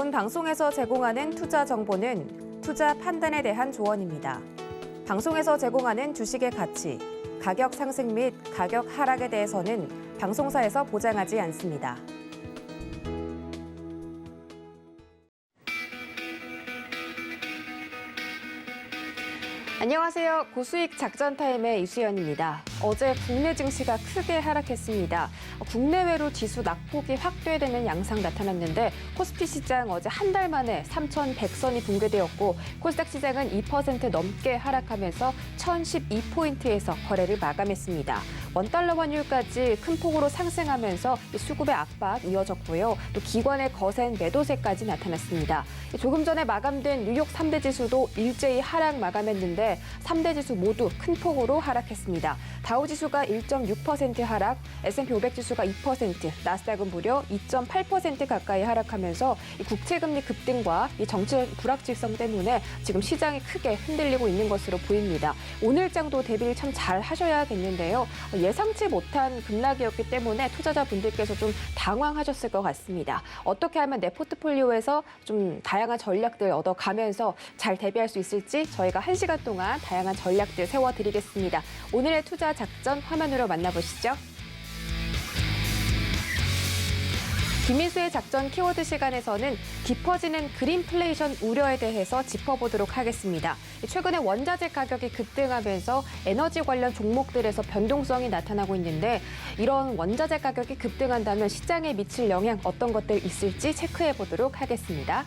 본 방송에서 제공하는 투자 정보는 투자 판단에 대한 조언입니다. 방송에서 제공하는 주식의 가치, 가격 상승 및 가격 하락에 대해서는 방송사에서 보장하지 않습니다. 안녕하세요. 고수익 작전 타임의 이수연입니다. 어제 국내 증시가 크게 하락했습니다. 국내외로 지수 낙폭이 확대되는 양상 나타났는데 코스피 시장 어제 한 달 만에 3,100선이 붕괴되었고 코스닥 시장은 2% 넘게 하락하면서 1,012포인트에서 거래를 마감했습니다. 원달러 환율까지 큰 폭으로 상승하면서 수급의 압박 이어졌고요. 또 기관의 거센 매도세까지 나타났습니다. 조금 전에 마감된 뉴욕 3대 지수도 일제히 하락 마감했는데 3대 지수 모두 큰 폭으로 하락했습니다. 다우지수가 1.6% 하락, S&P 500 지수가 2%, 나스닥은 무려 2.8% 가까이 하락하면서 이 국채금리 급등과 이 정치 불확실성 때문에 지금 시장이 크게 흔들리고 있는 것으로 보입니다. 오늘장도 대비를 참 잘 하셔야겠는데요. 예상치 못한 급락이었기 때문에 투자자분들께서 좀 당황하셨을 것 같습니다. 어떻게 하면 내 포트폴리오에서 좀 다양한 전략들 얻어가면서 잘 대비할 수 있을지 저희가 1시간 동안 다양한 전략들 세워드리겠습니다. 오늘의 투자 작전 화면으로 만나보시죠. 김민수의 작전 키워드 시간에서는 깊어지는 그린플레이션 우려에 대해서 짚어보도록 하겠습니다. 최근에 원자재 가격이 급등하면서 에너지 관련 종목들에서 변동성이 나타나고 있는데 이런 원자재 가격이 급등한다면 시장에 미칠 영향 어떤 것들 있을지 체크해보도록 하겠습니다.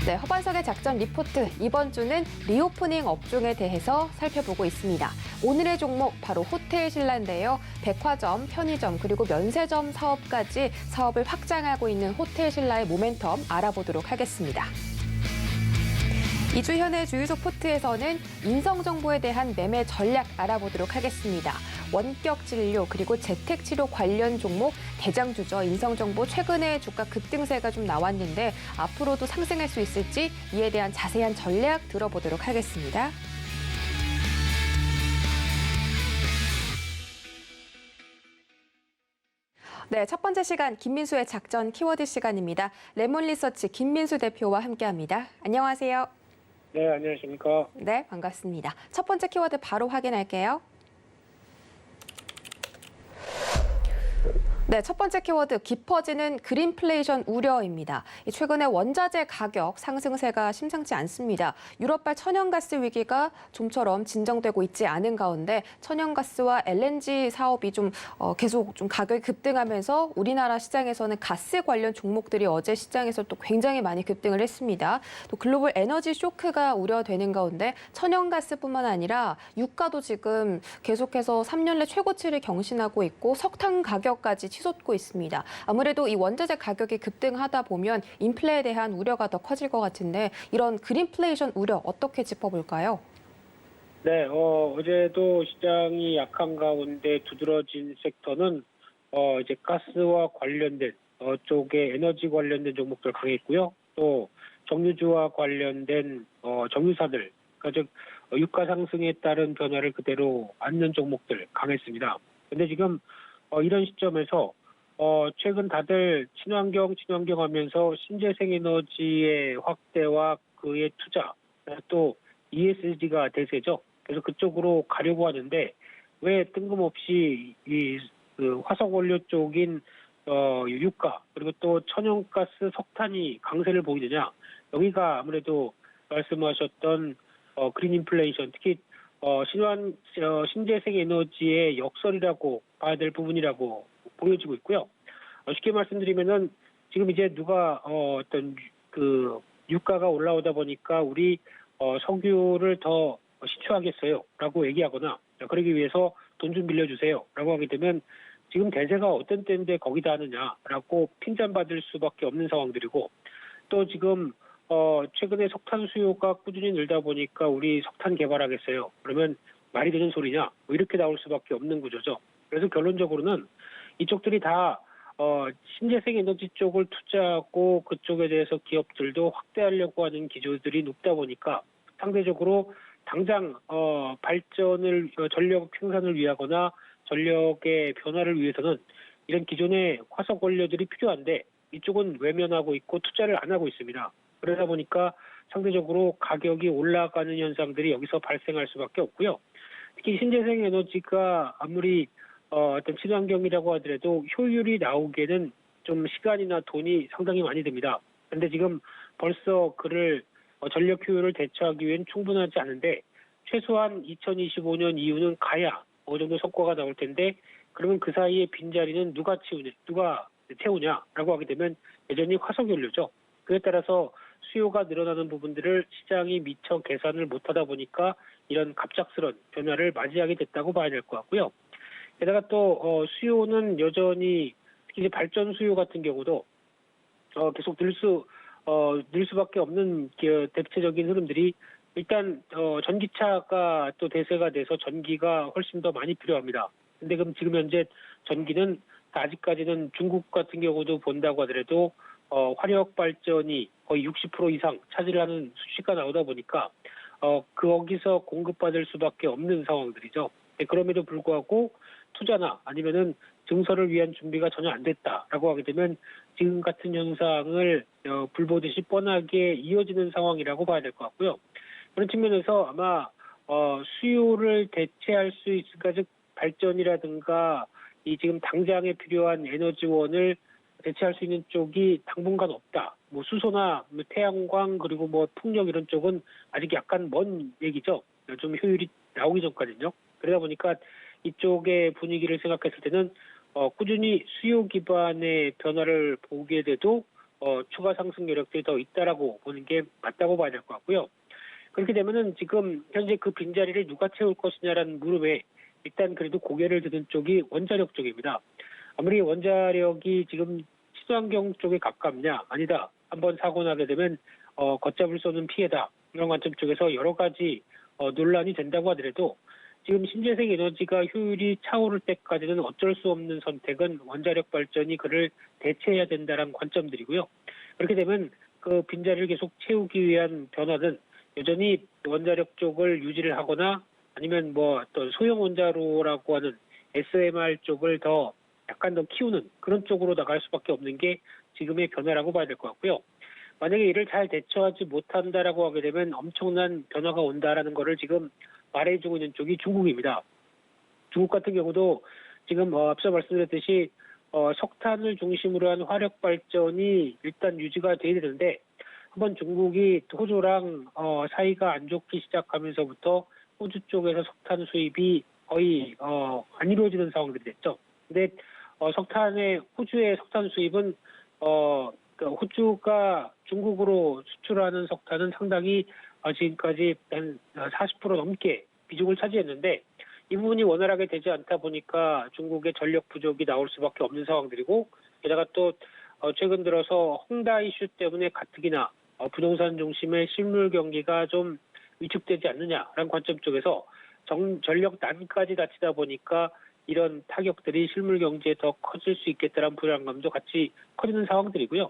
네, 허반석의 작전 리포트, 이번 주는 리오프닝 업종에 대해서 살펴보고 있습니다. 오늘의 종목 바로 호텔 신라인데요. 백화점, 편의점, 그리고 면세점 사업까지 사업을 확장하고 있는 호텔 신라의 모멘텀 알아보도록 하겠습니다. 이주현의 주유소 포트에서는 인성정보에 대한 매매 전략 알아보도록 하겠습니다. 원격 진료 그리고 재택치료 관련 종목 대장주죠. 인성정보 최근에 주가 급등세가 좀 나왔는데 앞으로도 상승할 수 있을지 이에 대한 자세한 전략 들어보도록 하겠습니다. 네, 첫 번째 시간 김민수의 작전 키워드 시간입니다. 레몬리서치 김민수 대표와 함께합니다. 안녕하세요. 네, 안녕하십니까. 네, 반갑습니다. 첫 번째 키워드 바로 확인할게요. 네, 첫 번째 키워드 깊어지는 그린플레이션 우려입니다. 최근에 원자재 가격 상승세가 심상치 않습니다. 유럽발 천연가스 위기가 좀처럼 진정되고 있지 않은 가운데 천연가스와 LNG 사업이 계속 가격이 급등하면서 우리나라 시장에서는 가스 관련 종목들이 어제 시장에서 또 굉장히 많이 급등을 했습니다. 또 글로벌 에너지 쇼크가 우려되는 가운데 천연가스뿐만 아니라 유가도 지금 계속해서 3년 내 최고치를 경신하고 있고 석탄 가격까지 치솟고 있습니다. 아무래도 이 원자재 가격이 급등하다 보면 인플레에 대한 우려가 더 커질 것 같은데 이런 그린플레이션 우려 어떻게 짚어볼까요? 네, 어제도 시장이 약한 가운데 두드러진 섹터는 이제 가스와 관련된 쪽에 에너지 관련된 종목들 강했고요. 또 정유주와 관련된 정유사들, 그러니까 즉 유가 상승에 따른 변화를 그대로 안는 종목들 강했습니다. 근데 지금 이런 시점에서 최근 다들 친환경 하면서 신재생 에너지의 확대와 그의 투자, 또 ESG가 대세죠. 그래서 그쪽으로 가려고 하는데 왜 뜬금없이 그 화석 원료 쪽인 유가 그리고 또 천연가스 석탄이 강세를 보이느냐? 여기가 아무래도 말씀하셨던 그린 인플레이션, 특히 신재생 에너지의 역설이라고 봐야 될 부분이라고 보여지고 있고요. 쉽게 말씀드리면은 지금 이제 누가 어떤 그 유가가 올라오다 보니까 우리 석유를 더 시추하겠어요라고 얘기하거나 그러기 위해서 돈 좀 빌려주세요라고 하게 되면 지금 대세가 어떤 때인데 거기다 하느냐라고 핀잔받을 수밖에 없는 상황들이고 또 지금 최근에 석탄 수요가 꾸준히 늘다 보니까 우리 석탄 개발하겠어요. 그러면 말이 되는 소리냐? 뭐 이렇게 나올 수밖에 없는 구조죠. 그래서 결론적으로는 이쪽들이 다 신재생 에너지 쪽을 투자하고 그쪽에 대해서 기업들도 확대하려고 하는 기조들이 높다 보니까 상대적으로 당장 발전을 전력 생산을 위하거나 전력의 변화를 위해서는 이런 기존의 화석 원료들이 필요한데 이쪽은 외면하고 있고 투자를 안 하고 있습니다. 그러다 보니까 상대적으로 가격이 올라가는 현상들이 여기서 발생할 수밖에 없고요. 특히 신재생 에너지가 아무리 어떤 친환경이라고 하더라도 효율이 나오기에는 좀 시간이나 돈이 상당히 많이 듭니다. 그런데 지금 벌써 그를 전력 효율을 대처하기 위해는 충분하지 않은데 최소한 2025년 이후는 가야 어느 정도 성과가 나올 텐데 그러면 그 사이에 빈자리는 누가 채우냐라고 하게 되면 여전히 화석연료죠. 그에 따라서 수요가 늘어나는 부분들을 시장이 미처 계산을 못하다 보니까 이런 갑작스런 변화를 맞이하게 됐다고 봐야 될 것 같고요. 게다가 또 수요는 여전히 특히 이제 발전 수요 같은 경우도 계속 늘 수밖에 없는 대체적인 흐름들이 일단 전기차가 또 대세가 돼서 전기가 훨씬 더 많이 필요합니다. 근데 그럼 지금 현재 전기는 아직까지는 중국 같은 경우도 본다고 하더라도 화력 발전이 거의 60% 이상 차지하는 수치가 나오다 보니까 거기서 공급받을 수밖에 없는 상황들이죠. 그럼에도 불구하고 투자나 아니면은 증설을 위한 준비가 전혀 안 됐다라고 하게 되면 지금 같은 현상을 불보듯이 뻔하게 이어지는 상황이라고 봐야 될 것 같고요. 그런 측면에서 아마 수요를 대체할 수 있을까, 즉 발전이라든가 이 지금 당장에 필요한 에너지원을 대체할 수 있는 쪽이 당분간 없다. 뭐 수소나 태양광 그리고 뭐 풍력 이런 쪽은 아직 약간 먼 얘기죠. 좀 효율이 나오기 전까지는요. 그러다 보니까 이쪽의 분위기를 생각했을 때는 꾸준히 수요 기반의 변화를 보게 돼도 추가 상승 여력들이 더 있다라고 보는 게 맞다고 봐야 될 것 같고요. 그렇게 되면은 지금 현재 그 빈자리를 누가 채울 것이냐라는 물음에 일단 그래도 고개를 드는 쪽이 원자력 쪽입니다. 아무리 원자력이 지금 친환경 쪽에 가깝냐 아니다. 한번 사고 나게 되면 걷잡을 수 없는 피해다. 이런 관점 쪽에서 여러 가지 논란이 된다고 하더라도 지금 신재생 에너지가 효율이 차오를 때까지는 어쩔 수 없는 선택은 원자력 발전이 그를 대체해야 된다는 관점들이고요. 그렇게 되면 그 빈자리를 계속 채우기 위한 변화는 여전히 원자력 쪽을 유지를 하거나 아니면 뭐 어떤 소형 원자로라고 하는 SMR 쪽을 더 약간 더 키우는 그런 쪽으로 나갈 수밖에 없는 게 지금의 변화라고 봐야 될 것 같고요. 만약에 이를 잘 대처하지 못한다라고 하게 되면 엄청난 변화가 온다라는 거를 지금 말해주고 있는 쪽이 중국입니다. 중국 같은 경우도 지금 앞서 말씀드렸듯이 석탄을 중심으로 한 화력 발전이 일단 유지가 돼야 되는데 한번 중국이 호주랑 사이가 안 좋기 시작하면서부터 호주 쪽에서 석탄 수입이 거의 안 이루어지는 상황들이 됐죠. 근데 호주의 석탄 수입은 그러니까 호주가 중국으로 수출하는 석탄은 상당히 지금까지 한 40% 넘게 비중을 차지했는데 이 부분이 원활하게 되지 않다 보니까 중국의 전력 부족이 나올 수밖에 없는 상황들이고 게다가 또 최근 들어서 홍다 이슈 때문에 가뜩이나 부동산 중심의 실물 경기가 좀 위축되지 않느냐라는 관점 쪽에서 전력 난까지 닥치다 보니까 이런 타격들이 실물 경제에 더 커질 수 있겠다는 불안감도 같이 커지는 상황들이고요.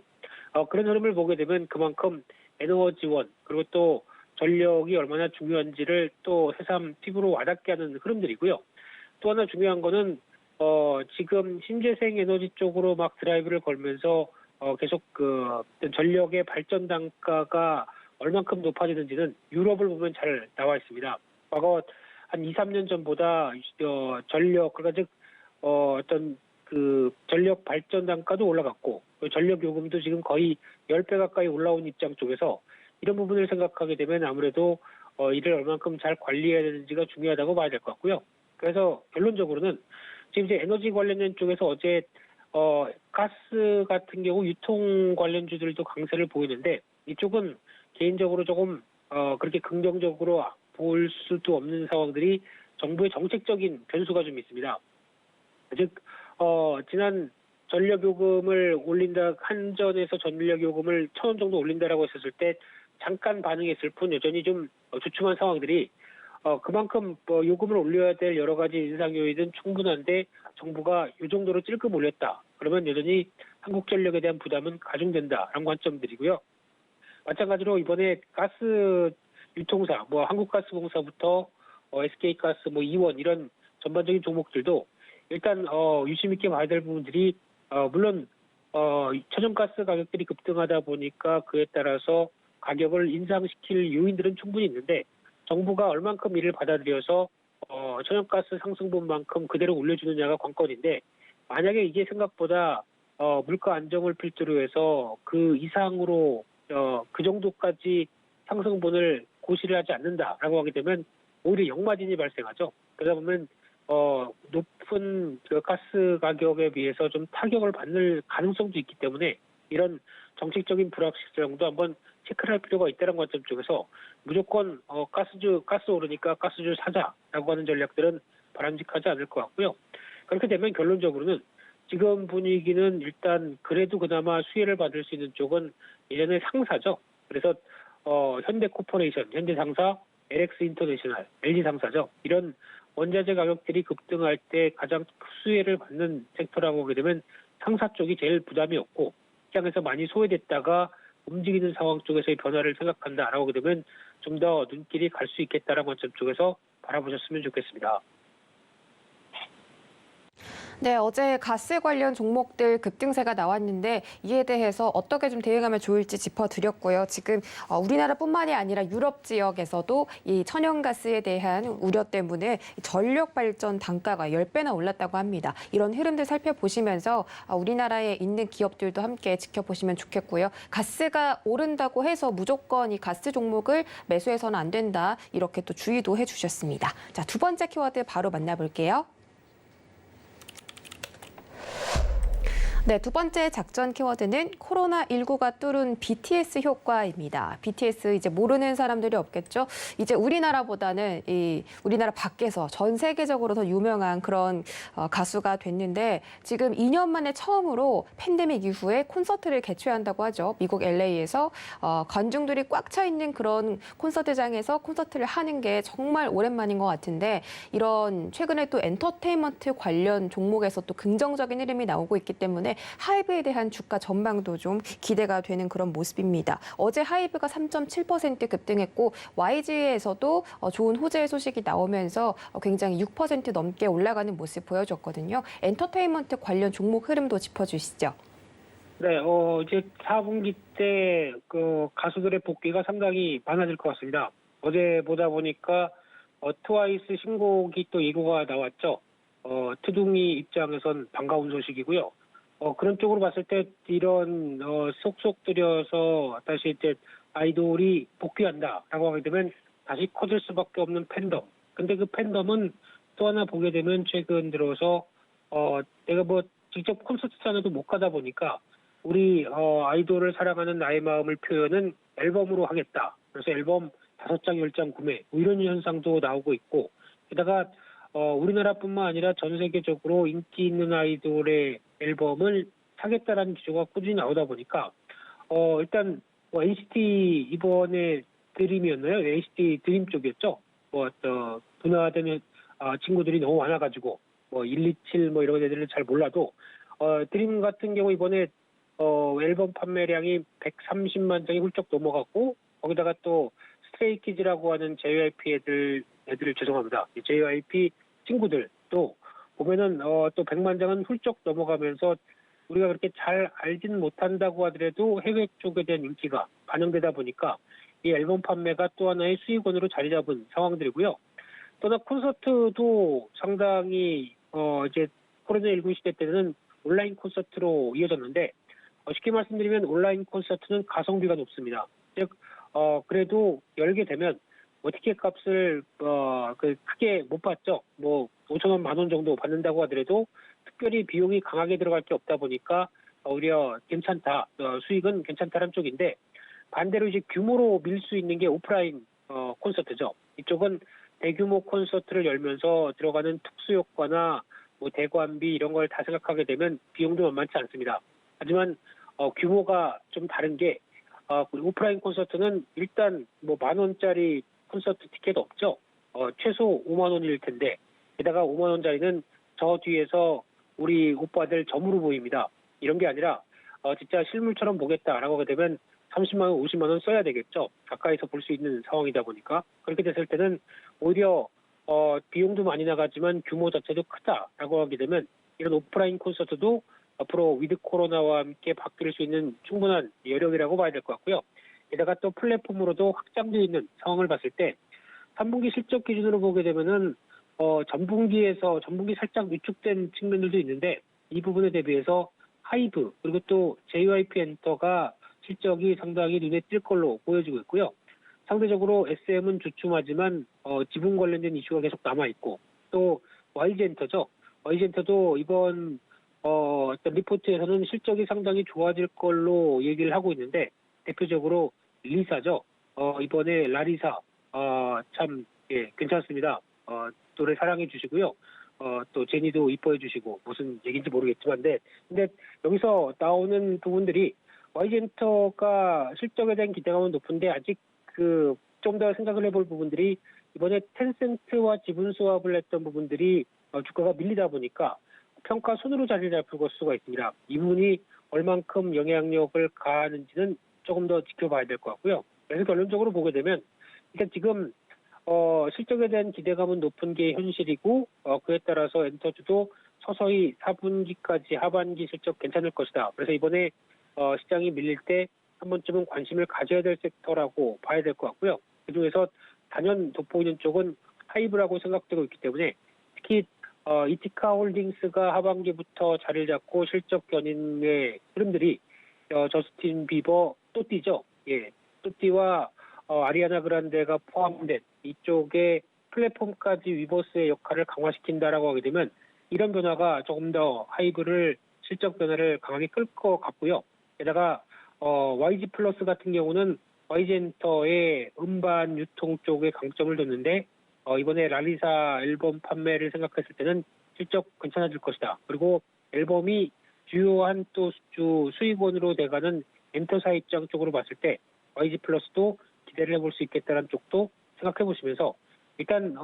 그런 흐름을 보게 되면 그만큼 에너지원 그리고 또 전력이 얼마나 중요한지를 또 새삼 피부로 와닿게 하는 흐름들이고요. 또 하나 중요한 거는 지금 신재생 에너지 쪽으로 막 드라이브를 걸면서 계속 그 전력의 발전 단가가 얼만큼 높아지는지는 유럽을 보면 잘 나와 있습니다. 과거 한 2, 3년 전보다 전력 그러니까 즉 어떤 그 전력 발전 단가도 올라갔고 전력 요금도 지금 거의 10배 가까이 올라온 입장 쪽에서 이런 부분을 생각하게 되면 아무래도 이를 얼만큼 잘 관리해야 되는지가 중요하다고 봐야 될 것 같고요. 그래서 결론적으로는 지금 이제 에너지 관련된 쪽에서 어제 가스 같은 경우 유통 관련주들도 강세를 보이는데 이쪽은 개인적으로 조금 그렇게 긍정적으로 볼 수도 없는 상황들이 정부의 정책적인 변수가 좀 있습니다. 즉 지난 전력요금을 올린다 한전에서 전력요금을 1,000원 정도 올린다라고 했었을 때 잠깐 반응했을 뿐 여전히 좀 주춤한 상황들이 그만큼 요금을 올려야 될 여러 가지 인상 요인은 충분한데 정부가 이 정도로 찔끔 올렸다. 그러면 여전히 한국전력에 대한 부담은 가중된다라는 관점들이고요. 마찬가지로 이번에 가스 유통사, 한국가스공사부터 SK가스, 이원 이런 전반적인 종목들도 일단 유심 있게 봐야 될 부분들이 물론 천연가스 가격들이 급등하다 보니까 그에 따라서 가격을 인상시킬 요인들은 충분히 있는데 정부가 얼만큼 이를 받아들여서 천연가스 상승분만큼 그대로 올려주느냐가 관건인데 만약에 이게 생각보다 물가 안정을 필두로 해서 그 이상으로 그 정도까지 상승분을 고시를 하지 않는다라고 하게 되면 오히려 역마진이 발생하죠. 그러다 보면 높은 그 가스 가격에 비해서 좀 타격을 받는 가능성도 있기 때문에 이런 정책적인 불확실성도 한번 체크를 할 필요가 있다는 관점 쪽에서 무조건 가스 오르니까 가스주 사자라고 하는 전략들은 바람직하지 않을 것 같고요. 그렇게 되면 결론적으로는 지금 분위기는 일단 그래도 그나마 수혜를 받을 수 있는 쪽은 예전의 상사죠. 그래서 현대코퍼레이션, 현대상사, LX 인터내셔널, LG 상사죠. 이런 원자재 가격들이 급등할 때 가장 수혜를 받는 섹터라고 하게 되면 상사 쪽이 제일 부담이 없고 시장에서 많이 소외됐다가 움직이는 상황 쪽에서의 변화를 생각한다라고 하게 되면 좀 더 눈길이 갈 수 있겠다라는 관점 쪽에서 바라보셨으면 좋겠습니다. 네, 어제 가스 관련 종목들 급등세가 나왔는데 이에 대해서 어떻게 좀 대응하면 좋을지 짚어드렸고요. 지금 우리나라뿐만이 아니라 유럽 지역에서도 이 천연가스에 대한 우려 때문에 전력 발전 단가가 10배나 올랐다고 합니다. 이런 흐름들 살펴보시면서 우리나라에 있는 기업들도 함께 지켜보시면 좋겠고요. 가스가 오른다고 해서 무조건 이 가스 종목을 매수해서는 안 된다. 이렇게 또 주의도 해주셨습니다. 자, 두 번째 키워드 바로 만나볼게요. 네, 두 번째 작전 키워드는 코로나19가 뚫은 BTS 효과입니다. BTS 이제 모르는 사람들이 없겠죠. 이제 우리나라보다는 우리나라 밖에서 전 세계적으로 더 유명한 그런 가수가 됐는데 지금 2년 만에 처음으로 팬데믹 이후에 콘서트를 개최한다고 하죠. 미국 LA에서 관중들이 꽉 차 있는 그런 콘서트장에서 콘서트를 하는 게 정말 오랜만인 것 같은데 이런 최근에 또 엔터테인먼트 관련 종목에서 또 긍정적인 흐름이 나오고 있기 때문에 하이브에 대한 주가 전망도 좀 기대가 되는 그런 모습입니다. 어제 하이브가 3.7% 급등했고 YG에서도 좋은 호재 소식이 나오면서 굉장히 6% 넘게 올라가는 모습 보여줬거든요. 엔터테인먼트 관련 종목 흐름도 짚어주시죠. 네, 이제 4분기 때 그 가수들의 복귀가 상당히 많아질 것 같습니다. 어제 보다 보니까 트와이스 신곡이 또 예고가 나왔죠. 트둥이 입장에선 반가운 소식이고요. 그런 쪽으로 봤을 때 이런 쏙쏙 들여서 다시 이제 아이돌이 복귀한다라고 하게 되면 다시 커질 수밖에 없는 팬덤. 근데 그 팬덤은 또 하나 보게 되면 최근 들어서 내가 뭐 직접 콘서트장에도 못 가다 보니까 우리 아이돌을 사랑하는 나의 마음을 표현은 앨범으로 하겠다. 그래서 앨범 5장, 10장 구매 뭐 이런 현상도 나오고 있고 게다가 우리나라뿐만 아니라 전 세계적으로 인기 있는 아이돌의 앨범을 사겠다라는 기조가 꾸준히 나오다 보니까 일단 NCT 이번에 드림이었나요? NCT 드림 쪽이었죠. 분화되는 친구들이 너무 많아가지고 127 이런 애들은 잘 몰라도 드림 같은 경우 이번에 앨범 판매량이 130만 장이 훌쩍 넘어갔고 거기다가 또 스트레이키즈라고 하는 JYP 애들 죄송합니다. JYP 친구들도 보면은 또 100만 장은 훌쩍 넘어가면서 우리가 그렇게 잘 알지는 못한다고 하더라도 해외 쪽에 대한 인기가 반영되다 보니까 이 앨범 판매가 또 하나의 수익원으로 자리 잡은 상황들이고요. 또나 콘서트도 상당히 이제 코로나19 시대 때는 온라인 콘서트로 이어졌는데 쉽게 말씀드리면 온라인 콘서트는 가성비가 높습니다. 즉 그래도 열게 되면 티켓 값을 크게 못 받죠. 5,000원, 10,000원 정도 받는다고 하더라도 특별히 비용이 강하게 들어갈 게 없다 보니까 오히려 괜찮다. 수익은 괜찮다는 쪽인데 반대로 이제 규모로 밀 수 있는 게 오프라인 콘서트죠. 이쪽은 대규모 콘서트를 열면서 들어가는 특수 효과나 대관비 이런 걸 다 생각하게 되면 비용도 만만치 않습니다. 하지만 규모가 좀 다른 게 오프라인 콘서트는 일단 10,000원짜리 콘서트 티켓 없죠. 최소 5만 원일 텐데 게다가 5만 원짜리는 저 뒤에서 우리 오빠들 점으로 보입니다. 이런 게 아니라 진짜 실물처럼 보겠다라고 하게 되면 30만 원, 50만 원 써야 되겠죠. 가까이서 볼 수 있는 상황이다 보니까 그렇게 됐을 때는 오히려 비용도 많이 나가지만 규모 자체도 크다라고 하게 되면 이런 오프라인 콘서트도 앞으로 위드 코로나와 함께 바뀔 수 있는 충분한 여력이라고 봐야 될 것 같고요. 게다가 또 플랫폼으로도 확장되어 있는 상황을 봤을 때 3분기 실적 기준으로 보게 되면은 전분기 살짝 위축된 측면들도 있는데 이 부분에 대비해서 하이브 그리고 또 JYP 엔터가 실적이 상당히 눈에 띌 걸로 보여지고 있고요. 상대적으로 SM은 주춤하지만 지분 관련된 이슈가 계속 남아 있고 또 YG엔터죠. YG엔터도 이번 어떤 리포트에서는 실적이 상당히 좋아질 걸로 얘기를 하고 있는데 대표적으로 리사죠. 이번에 라리사 참 괜찮습니다. 노래 사랑해 주시고요. 또 제니도 이뻐해 주시고 무슨 얘기인지 모르겠지만 근데 여기서 나오는 부분들이 YG엔터가 실적에 대한 기대감은 높은데 아직 좀 더 생각을 해볼 부분들이 이번에 텐센트와 지분 수합을 했던 부분들이 주가가 밀리다 보니까 평가 순으로 자리를 잡을 수가 있습니다. 이 부분이 얼만큼 영향력을 가하는지는 조금 더 지켜봐야 될 것 같고요. 그래서 결론적으로 보게 되면 일단 지금 실적에 대한 기대감은 높은 게 현실이고 그에 따라서 엔터주도 서서히 4분기까지 하반기 실적 괜찮을 것이다. 그래서 이번에 시장이 밀릴 때 한 번쯤은 관심을 가져야 될 섹터라고 봐야 될 것 같고요. 그중에서 단연 돋보이는 쪽은 하이브라고 생각되고 있기 때문에 특히 이티카 홀딩스가 하반기부터 자리를 잡고 실적 견인의 흐름들이 저스틴 비버 또띠죠. 또띠와 아리아나 그란데가 포함된 이쪽의 플랫폼까지 위버스의 역할을 강화시킨다라고 하게 되면 이런 변화가 조금 더 하이브를 실적 변화를 강하게 끌 것 같고요. 게다가 YG 플러스 같은 경우는 YG엔터의 음반 유통 쪽에 강점을 뒀는데 이번에 라리사 앨범 판매를 생각했을 때는 실적 괜찮아질 것이다. 그리고 앨범이 주요한 또 수익원으로 돼가는 엔터사 입장 쪽으로 봤을 때 YG 플러스도 기대를 해볼 수 있겠다는 쪽도 생각해 보시면서 일단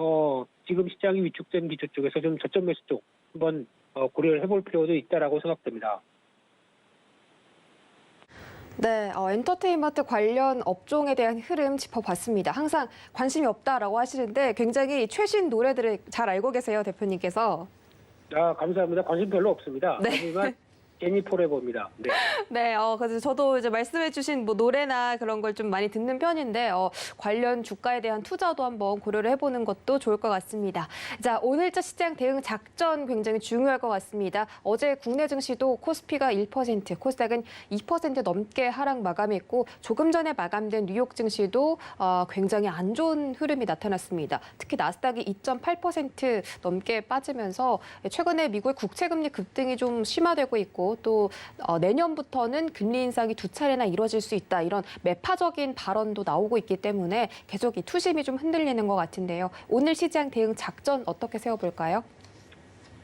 지금 시장이 위축된 기조 쪽에서 좀 저점 매수 쪽 한번 고려를 해볼 필요도 있다라고 생각됩니다. 네, 엔터테인먼트 관련 업종에 대한 흐름 짚어봤습니다. 항상 관심이 없다라고 하시는데 굉장히 최신 노래들을 잘 알고 계세요, 대표님께서. 감사합니다. 관심 별로 없습니다. 네. 하지만 제니 포레버입니다. 네. 네, 그래서 저도 이제 말씀해주신 뭐 노래나 그런 걸 좀 많이 듣는 편인데 관련 주가에 대한 투자도 한번 고려를 해보는 것도 좋을 것 같습니다. 자, 오늘자 시장 대응 작전 굉장히 중요할 것 같습니다. 어제 국내 증시도 코스피가 1%, 코스닥은 2% 넘게 하락 마감했고 조금 전에 마감된 뉴욕 증시도 굉장히 안 좋은 흐름이 나타났습니다. 특히 나스닥이 2.8% 넘게 빠지면서 최근에 미국의 국채금리 급등이 좀 심화되고 있고 또 내년부터는 금리 인상이 2차례나 이뤄질 수 있다. 이런 매파적인 발언도 나오고 있기 때문에 계속 이 투심이 좀 흔들리는 것 같은데요. 오늘 시장 대응 작전 어떻게 세워볼까요?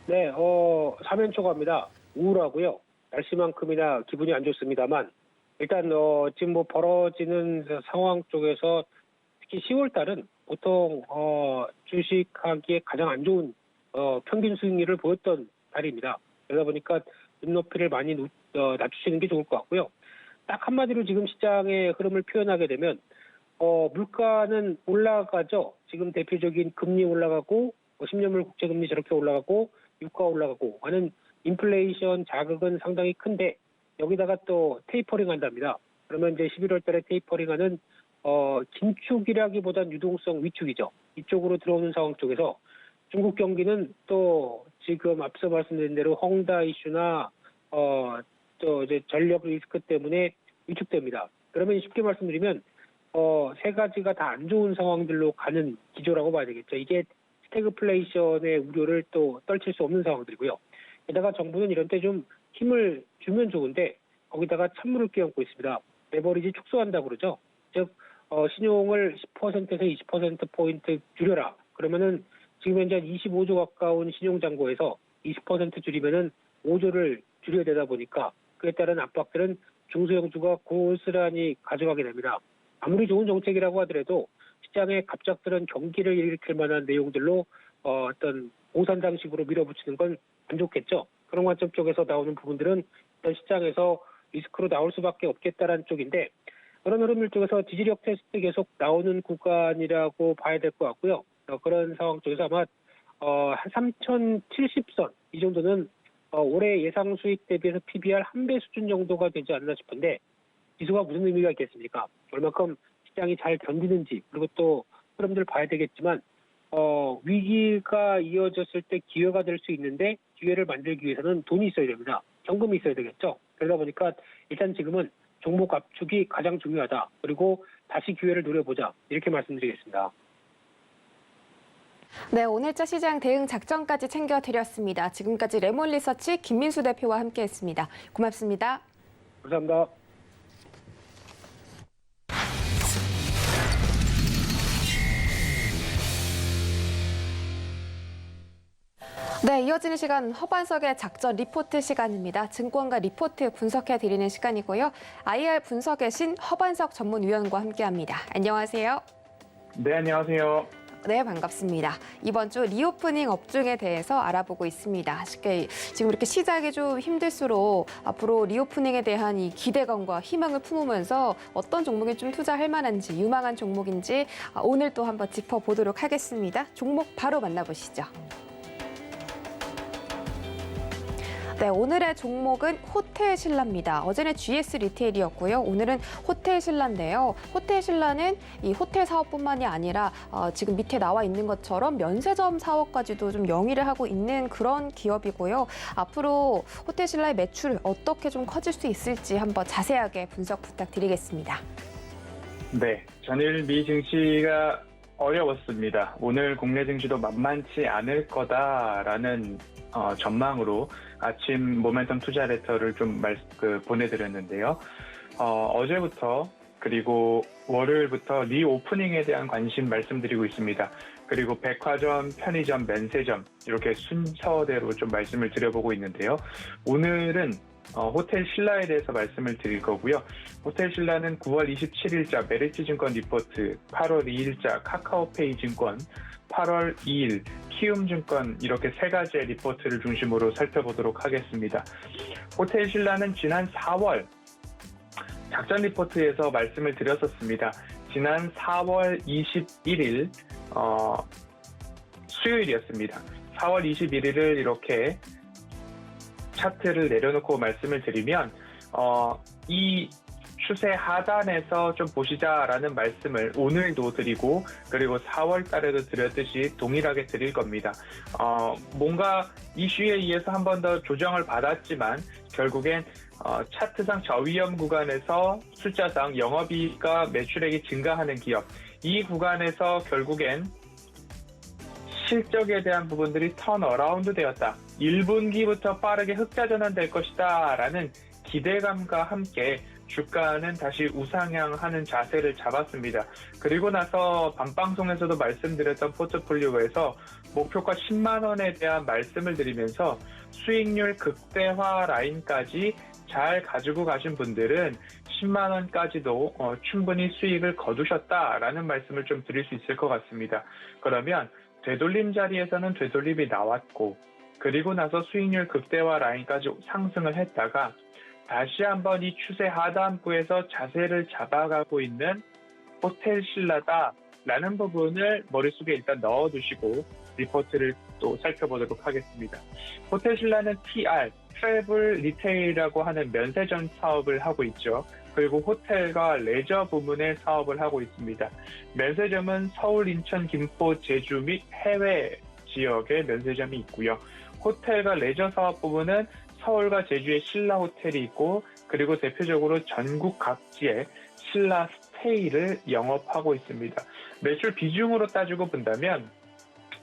네, 3연 초과입니다. 우울하고요. 날씨만큼이나 기분이 안 좋습니다만 일단 지금 뭐 벌어지는 상황 쪽에서 특히 10월 달은 보통 주식하기에 가장 안 좋은 평균 수익률을 보였던 달입니다. 그러다 보니까 눈높이를 많이 낮추시는 게 좋을 것 같고요. 딱 한마디로 지금 시장의 흐름을 표현하게 되면 물가는 올라가죠. 지금 대표적인 금리 올라가고 10년물 국채금리 저렇게 올라가고 유가 올라가고 하는 인플레이션 자극은 상당히 큰데 여기다가 또 테이퍼링 한답니다. 그러면 이제 11월 달에 테이퍼링하는 긴축이라기보단 유동성 위축이죠. 이쪽으로 들어오는 상황 쪽에서 중국 경기는 또 지금 앞서 말씀드린 대로 헝다 이슈나 또 이제 전력 리스크 때문에 위축됩니다. 그러면 쉽게 말씀드리면 세 가지가 다 안 좋은 상황들로 가는 기조라고 봐야 되겠죠. 이게 스태그플레이션의 우려를 또 떨칠 수 없는 상황들이고요. 게다가 정부는 이런 때 좀 힘을 주면 좋은데 거기다가 찬물을 끼얹고 있습니다. 레버리지 축소한다고 그러죠. 즉 신용을 10%에서 20%포인트 줄여라. 그러면은 지금 현재 25조 가까운 신용잔고에서 20% 줄이면은 5조를 줄여야 되다 보니까 그에 따른 압박들은 중소형주가 고스란히 가져가게 됩니다. 아무리 좋은 정책이라고 하더라도 시장의 갑작스런 경기를 일으킬 만한 내용들로 어떤 오산장식으로 밀어붙이는 건 안 좋겠죠. 그런 관점 쪽에서 나오는 부분들은 일단 시장에서 리스크로 나올 수밖에 없겠다라는 쪽인데 그런 흐름들 쪽에서 지지력 테스트 계속 나오는 구간이라고 봐야 될 것 같고요. 그런 상황 쪽에서 아마 한 3070선 이 정도는 올해 예상 수익 대비해서 PBR 1배 수준 정도가 되지 않나 싶은데 지수가 무슨 의미가 있겠습니까? 얼마큼 시장이 잘 견디는지 그리고 또 흐름들 봐야 되겠지만 위기가 이어졌을 때 기회가 될 수 있는데 기회를 만들기 위해서는 돈이 있어야 됩니다. 현금이 있어야 되겠죠. 그러다 보니까 일단 지금은 종목 압축이 가장 중요하다. 그리고 다시 기회를 노려보자. 이렇게 말씀드리겠습니다. 네, 오늘자 시장 대응 작전까지 챙겨드렸습니다. 지금까지 레몬리서치 김민수 대표와 함께했습니다. 고맙습니다. 감사합니다. 네, 이어지는 시간 허반석의 작전 리포트 시간입니다. 증권가 리포트 분석해드리는 시간이고요. IR 분석의 신 허반석 전문위원과 함께합니다. 안녕하세요. 네, 안녕하세요. 네, 반갑습니다. 이번 주 리오프닝 업종에 대해서 알아보고 있습니다. 쉽게 지금 이렇게 시작이 좀 힘들수록 앞으로 리오프닝에 대한 이 기대감과 희망을 품으면서 어떤 종목에 좀 투자할 만한지, 유망한 종목인지 오늘 또 한번 짚어보도록 하겠습니다. 종목 바로 만나보시죠. 네, 오늘의 종목은 호텔신라입니다. 어제는 GS 리테일이었고요. 오늘은 호텔신라인데요. 호텔신라는 이 호텔 사업뿐만이 아니라 지금 밑에 나와 있는 것처럼 면세점 사업까지도 좀 영위를 하고 있는 그런 기업이고요. 앞으로 호텔신라의 매출 어떻게 좀 커질 수 있을지 한번 자세하게 분석 부탁드리겠습니다. 네, 전일 미 증시가 어려웠습니다. 오늘 국내 증시도 만만치 않을 거다라는 전망으로 아침 모멘텀 투자 레터를 좀 보내드렸는데요. 어제부터 그리고 월요일부터 리오프닝에 대한 관심 말씀드리고 있습니다. 그리고 백화점, 편의점, 면세점 이렇게 순서대로 좀 말씀을 드려보고 있는데요. 오늘은 호텔신라에 대해서 말씀을 드릴 거고요. 호텔신라는 9월 27일자 메리츠증권 리포트, 8월 2일자 카카오페이 증권, 8월 2일 키움증권 이렇게 세 가지의 리포트를 중심으로 살펴보도록 하겠습니다. 호텔신라는 지난 4월 작전 리포트에서 말씀을 드렸었습니다. 지난 4월 21일 수요일이었습니다. 4월 21일을 이렇게 차트를 내려놓고 말씀을 드리면 이 추세 하단에서 좀 보시자라는 말씀을 오늘도 드리고 그리고 4월 달에도 드렸듯이 동일하게 드릴 겁니다. 뭔가 이슈에 의해서 한 번 더 조정을 받았지만 결국엔 차트상 저위험 구간에서 숫자상 영업이익과 매출액이 증가하는 기업 이 구간에서 결국엔 실적에 대한 부분들이 턴어라운드 되었다. 1분기부터 빠르게 흑자 전환될 것이다 라는 기대감과 함께 주가는 다시 우상향하는 자세를 잡았습니다. 그리고 나서 밤방송에서도 말씀드렸던 포트폴리오에서 목표가 10만 원에 대한 말씀을 드리면서 수익률 극대화 라인까지 잘 가지고 가신 분들은 10만 원까지도 충분히 수익을 거두셨다라는 말씀을 좀 드릴 수 있을 것 같습니다. 그러면 되돌림 자리에서는 되돌림이 나왔고 그리고 나서 수익률 극대화 라인까지 상승을 했다가 다시 한번 이 추세 하단부에서 자세를 잡아가고 있는 호텔신라다라는 부분을 머릿속에 일단 넣어두시고 리포트를 또 살펴보도록 하겠습니다. 호텔신라는 TR, 트래블 리테일이라고 하는 면세점 사업을 하고 있죠. 그리고 호텔과 레저 부문의 사업을 하고 있습니다. 면세점은 서울, 인천, 김포, 제주 및 해외 지역의 면세점이 있고요. 호텔과 레저 사업 부문은 서울과 제주에 신라 호텔이 있고 그리고 대표적으로 전국 각지에 신라 스테이를 영업하고 있습니다. 매출 비중으로 따지고 본다면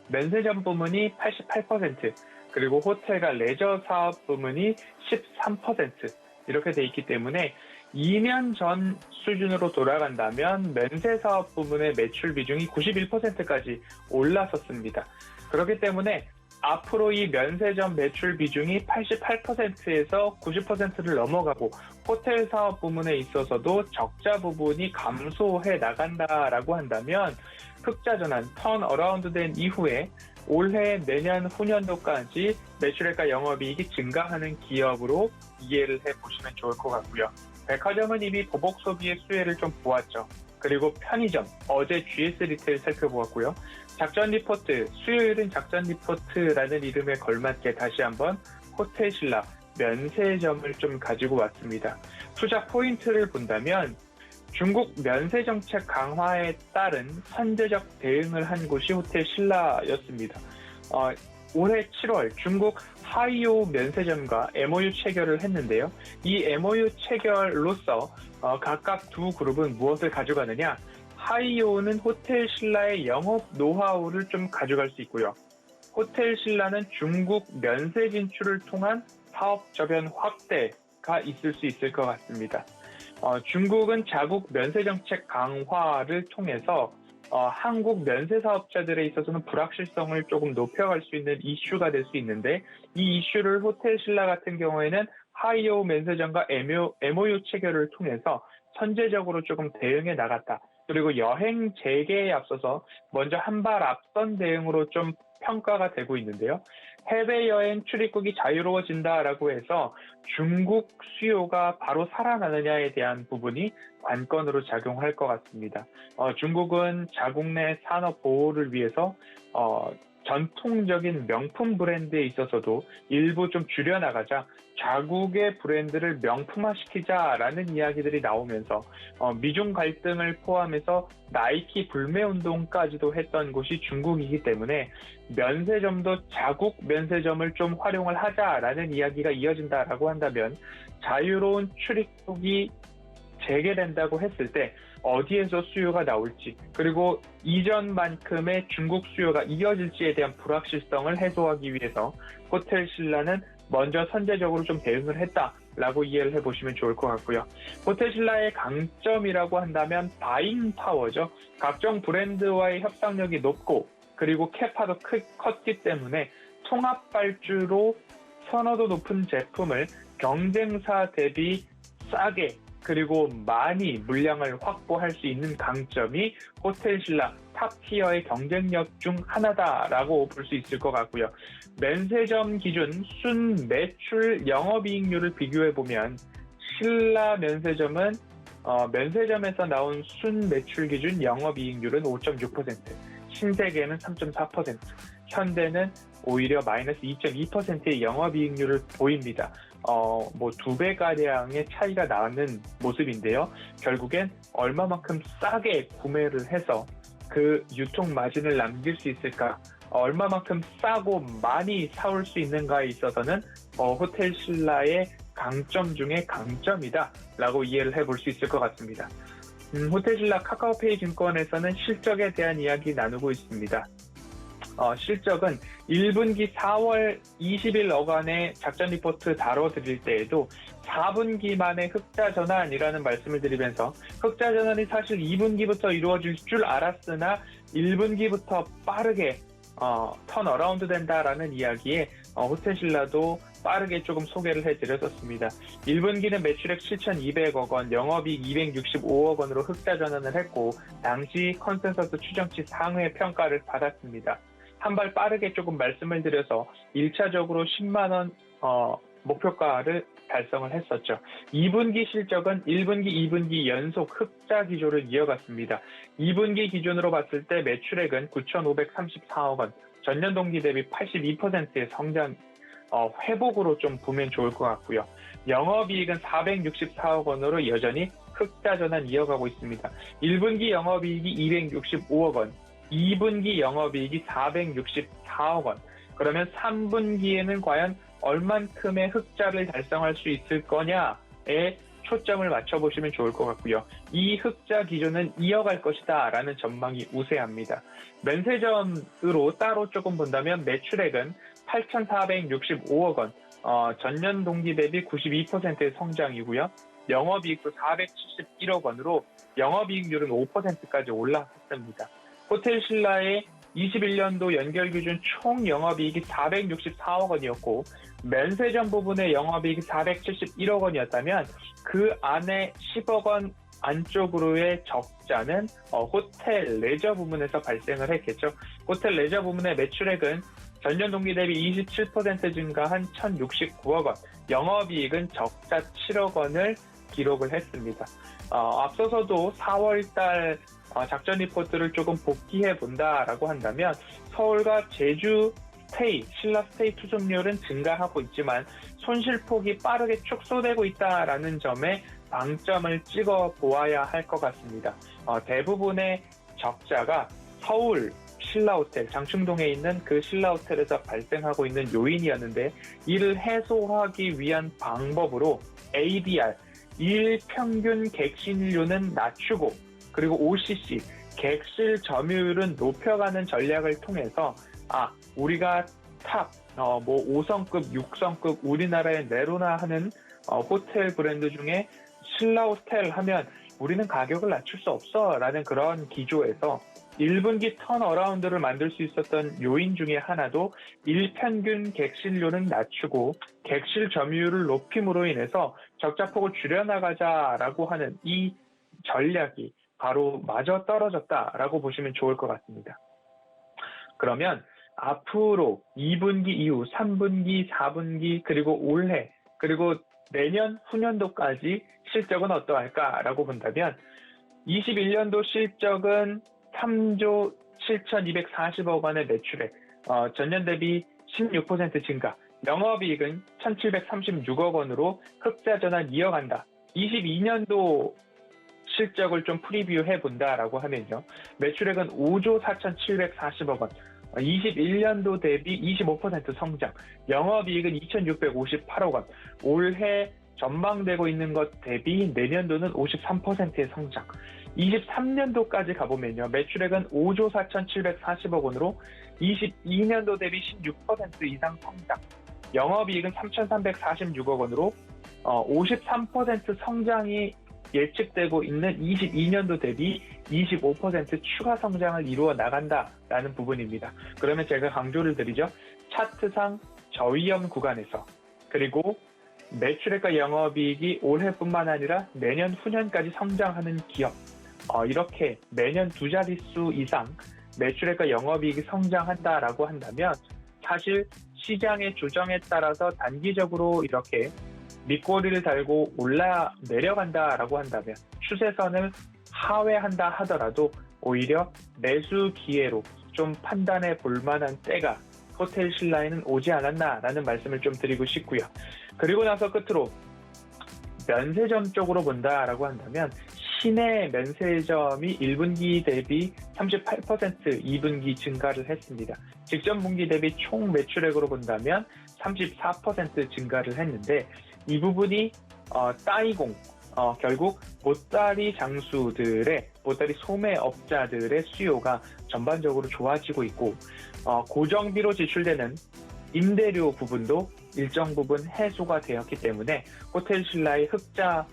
면세점 부문이 88% 그리고 호텔과 레저 사업 부문이 13% 이렇게 돼 있기 때문에 2년 전 수준으로 돌아간다면 면세 사업 부문의 매출 비중이 91%까지 올랐었습니다. 그렇기 때문에 앞으로 이 면세점 매출 비중이 88%에서 90%를 넘어가고 호텔 사업 부문에 있어서도 적자 부분이 감소해 나간다라고 한다면 흑자 전환, 턴 어라운드 된 이후에 올해 내년 후년도까지 매출액과 영업이익이 증가하는 기업으로 이해를 해보시면 좋을 것 같고요. 백화점은 이미 보복 소비의 수혜를 좀 보았죠. 그리고 편의점, 어제 GS 리테일 살펴보았고요. 작전 리포트, 수요일은 작전 리포트라는 이름에 걸맞게 다시 한번 호텔신라 면세점을 좀 가지고 왔습니다. 투자 포인트를 본다면 중국 면세 정책 강화에 따른 선제적 대응을 한 곳이 호텔신라였습니다. 올해 7월 중국 하이오 면세점과 MOU 체결을 했는데요. 이 MOU 체결로서 각각 두 그룹은 무엇을 가져가느냐? 하이오는 호텔신라의 영업 노하우를 좀 가져갈 수 있고요. 호텔신라는 중국 면세 진출을 통한 사업 저변 확대가 있을 수 있을 것 같습니다. 중국은 자국 면세 정책 강화를 통해서 한국 면세 사업자들에 있어서는 불확실성을 조금 높여갈 수 있는 이슈가 될 수 있는데 이 이슈를 호텔신라 같은 경우에는 하이오 면세점과 MOU 체결을 통해서 선제적으로 조금 대응해 나갔다. 그리고 여행 재개에 앞서서 먼저 한 발 앞선 대응으로 좀 평가가 되고 있는데요. 해외여행 출입국이 자유로워진다라고 해서 중국 수요가 바로 살아나느냐에 대한 부분이 관건으로 작용할 것 같습니다. 중국은 자국 내 산업 보호를 위해서 전통적인 명품 브랜드에 있어서도 일부 좀 줄여나가자 자국의 브랜드를 명품화시키자라는 이야기들이 나오면서 미중 갈등을 포함해서 나이키 불매운동까지도 했던 곳이 중국이기 때문에 면세점도 자국 면세점을 좀 활용을 하자라는 이야기가 이어진다라고 한다면 자유로운 출입국이 재개된다고 했을 때 어디에서 수요가 나올지 그리고 이전만큼의 중국 수요가 이어질지에 대한 불확실성을 해소하기 위해서 호텔신라는 먼저 선제적으로 좀 대응을 했다라고 이해를 해보시면 좋을 것 같고요. 호텔신라의 강점이라고 한다면 바잉 파워죠. 각종 브랜드와의 협상력이 높고 그리고 캐파도 컸기 때문에 통합 발주로 선호도 높은 제품을 경쟁사 대비 싸게 그리고 많이 물량을 확보할 수 있는 강점이 호텔신라 탑티어의 경쟁력 중 하나다라고 볼 수 있을 것 같고요. 면세점 기준 순 매출 영업이익률을 비교해보면 신라 면세점은 면세점에서 나온 순 매출 기준 영업이익률은 5.6%, 신세계는 3.4%, 현대는 오히려 마이너스 2.2%의 영업이익률을 보입니다. 뭐 2배가량의 차이가 나는 모습인데요. 결국엔 얼마만큼 싸게 구매를 해서 그 유통 마진을 남길 수 있을까? 얼마만큼 싸고 많이 사올 수 있는가에 있어서는 호텔신라의 강점 중에 강점이다라고 이해를 해볼 수 있을 것 같습니다. 호텔신라 카카오페이 증권에서는 실적에 대한 이야기 나누고 있습니다. 실적은 1분기 4월 20일 어간의 작전 리포트 다뤄드릴 때에도 4분기 만에 흑자 전환이라는 말씀을 드리면서 흑자 전환이 사실 2분기부터 이루어질 줄 알았으나 1분기부터 빠르게 턴 어라운드 된다라는 이야기에 호텔신라도 빠르게 조금 소개를 해드렸었습니다. 1분기는 매출액 7,200억 원, 영업이익 265억 원으로 흑자 전환을 했고 당시 컨센서스 추정치 상회 평가를 받았습니다. 한 발 빠르게 조금 말씀을 드려서 1차적으로 10만 원 목표가를 달성을 했었죠. 2분기 실적은 1분기, 2분기 연속 흑자 기조를 이어갔습니다. 2분기 기준으로 봤을 때 매출액은 9,534억 원, 전년 동기 대비 82%의 성장, 회복으로 좀 보면 좋을 것 같고요. 영업이익은 464억 원으로 여전히 흑자 전환 이어가고 있습니다. 1분기 영업이익이 265억 원, 2분기 영업이익이 464억 원. 그러면 3분기에는 과연 얼만큼의 흑자를 달성할 수 있을 거냐에 초점을 맞춰보시면 좋을 것 같고요. 이 흑자 기조는 이어갈 것이다 라는 전망이 우세합니다. 면세점으로 따로 조금 본다면 매출액은 8,465억 원, 전년 동기 대비 92%의 성장이고요. 영업이익도 471억 원으로 영업이익률은 5%까지 올라갔습니다. 호텔신라의 21년도 연결기준 총 영업이익이 464억 원이었고 면세점 부분의 영업이익이 471억 원이었다면 그 안에 10억 원 안쪽으로의 적자는 호텔 레저 부문에서 발생을 했겠죠. 호텔 레저 부문의 매출액은 전년 동기 대비 27% 증가한 1,069억 원, 영업이익은 적자 7억 원을 기록을 했습니다. 앞서서도 4월달 작전 리포트를 조금 복귀해 본다라고 한다면 서울과 제주 신라 스테이 투숙률은 증가하고 있지만 손실폭이 빠르게 축소되고 있다라는 점에 방점을 찍어 보아야 할 것 같습니다. 대부분의 적자가 서울 신라호텔, 장충동에 있는 그 신라호텔에서 발생하고 있는 요인이었는데 이를 해소하기 위한 방법으로 ADR, 일평균 객실료는 낮추고 그리고 OCC, 객실 점유율은 높여가는 전략을 통해서 우리가 탑, 5성급, 6성급 우리나라의 네로나 하는 호텔 브랜드 중에 신라호텔 하면 우리는 가격을 낮출 수 없어 라는 그런 기조에서 1분기 턴어라운드를 만들 수 있었던 요인 중에 하나도 일평균 객실료는 낮추고 객실 점유율을 높임으로 인해서 적자폭을 줄여나가자라고 하는 이 전략이 바로 마저 떨어졌다라고 보시면 좋을 것 같습니다. 그러면 앞으로 2분기 이후 3분기, 4분기 그리고 올해 그리고 내년 후년도까지 실적은 어떠할까라고 본다면 21년도 실적은 3조 7,240억 원의 매출액, 전년 대비 16% 증가, 영업이익은 1,736억 원으로 흑자 전환 이어간다. 22년도 실적을 좀 프리뷰해 본다라고 하면요. 매출액은 5조 4,740억 원, 21년도 대비 25% 성장, 영업이익은 2,658억 원, 올해 전망되고 있는 것 대비 내년도는 53%의 성장, 23년도까지 가보면요. 매출액은 5조 4,740억 원으로 22년도 대비 16% 이상 성장, 영업이익은 3,346억 원으로 53% 성장이 예측되고 있는 22년도 대비 25% 추가 성장을 이루어 나간다라는 부분입니다. 그러면 제가 강조를 드리죠. 차트상 저위험 구간에서 그리고 매출액과 영업이익이 올해뿐만 아니라 내년 후년까지 성장하는 기업, 이렇게 매년 두 자릿수 이상 매출액과 영업이익이 성장한다라고 한다면 사실 시장의 조정에 따라서 단기적으로 이렇게 밑꼬리를 달고 내려간다라고 한다면 추세선을 하회한다 하더라도 오히려 매수 기회로 좀 판단해 볼 만한 때가 호텔 신라에는 오지 않았나라는 말씀을 좀 드리고 싶고요. 그리고 나서 끝으로 면세점 쪽으로 본다라고 한다면 시내 면세점이 1분기 대비 38%, 2분기 증가를 했습니다. 직전 분기 대비 총 매출액으로 본다면 34% 증가를 했는데 이 부분이 따이공, 결국 보따리 장수들의 보따리 소매업자들의 수요가 전반적으로 좋아지고 있고 고정비로 지출되는 임대료 부분도 일정 부분 해소가 되었기 때문에 호텔 신라의 흑자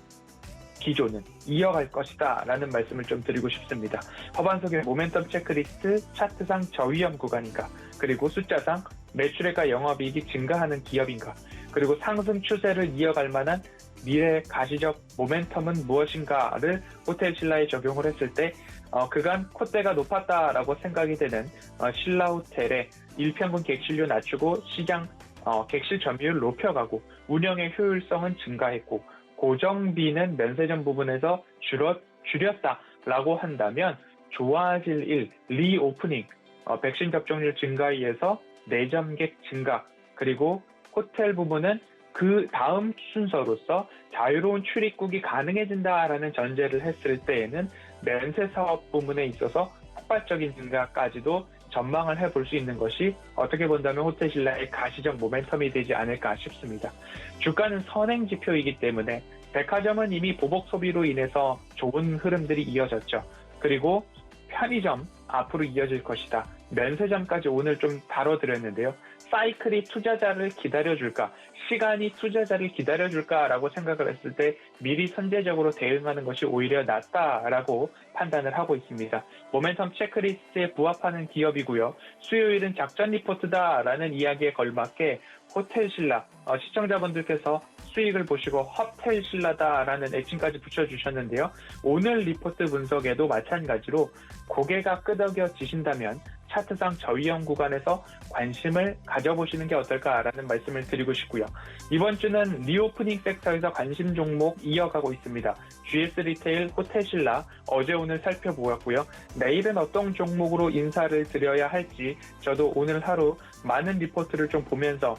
기조는 이어갈 것이다 라는 말씀을 좀 드리고 싶습니다. 허반석의 모멘텀 체크리스트, 차트상 저위험 구간인가, 그리고 숫자상 매출액과 영업이익이 증가하는 기업인가, 그리고 상승 추세를 이어갈 만한 미래 가시적 모멘텀은 무엇인가를 호텔 신라에 적용을 했을 때 그간 콧대가 높았다라고 생각이 되는 신라호텔의 일평균 객실료 낮추고 시장 객실 점유율 높여가고 운영의 효율성은 증가했고 고정비는 면세점 부분에서 줄였다라고 한다면 좋아질 일, 리오프닝, 백신 접종률 증가에 의해서 내점객 증가, 그리고 호텔 부분은 그 다음 순서로서 자유로운 출입국이 가능해진다라는 전제를 했을 때에는 면세 사업 부문에 있어서 폭발적인 증가까지도 전망을 해볼 수 있는 것이 어떻게 본다면 호텔 신라의 가시적 모멘텀이 되지 않을까 싶습니다. 주가는 선행 지표이기 때문에 백화점은 이미 보복 소비로 인해서 좋은 흐름들이 이어졌죠. 그리고 편의점 앞으로 이어질 것이다. 면세점까지 오늘 좀 다뤄드렸는데요. 사이클이 투자자를 기다려줄까, 시간이 투자자를 기다려줄까라고 생각을 했을 때 미리 선제적으로 대응하는 것이 오히려 낫다라고 판단을 하고 있습니다. 모멘텀 체크리스트에 부합하는 기업이고요. 수요일은 작전 리포트다라는 이야기에 걸맞게 호텔 신라, 시청자분들께서 수익을 보시고 호텔 신라다라는 애칭까지 붙여주셨는데요. 오늘 리포트 분석에도 마찬가지로 고개가 끄덕여지신다면 차트상 저위험 구간에서 관심을 가져보시는 게 어떨까라는 말씀을 드리고 싶고요. 이번 주는 리오프닝 섹터에서 관심 종목 이어가고 있습니다. GS 리테일, 호텔신라 어제 오늘 살펴보았고요. 내일은 어떤 종목으로 인사를 드려야 할지 저도 오늘 하루 많은 리포트를 좀 보면서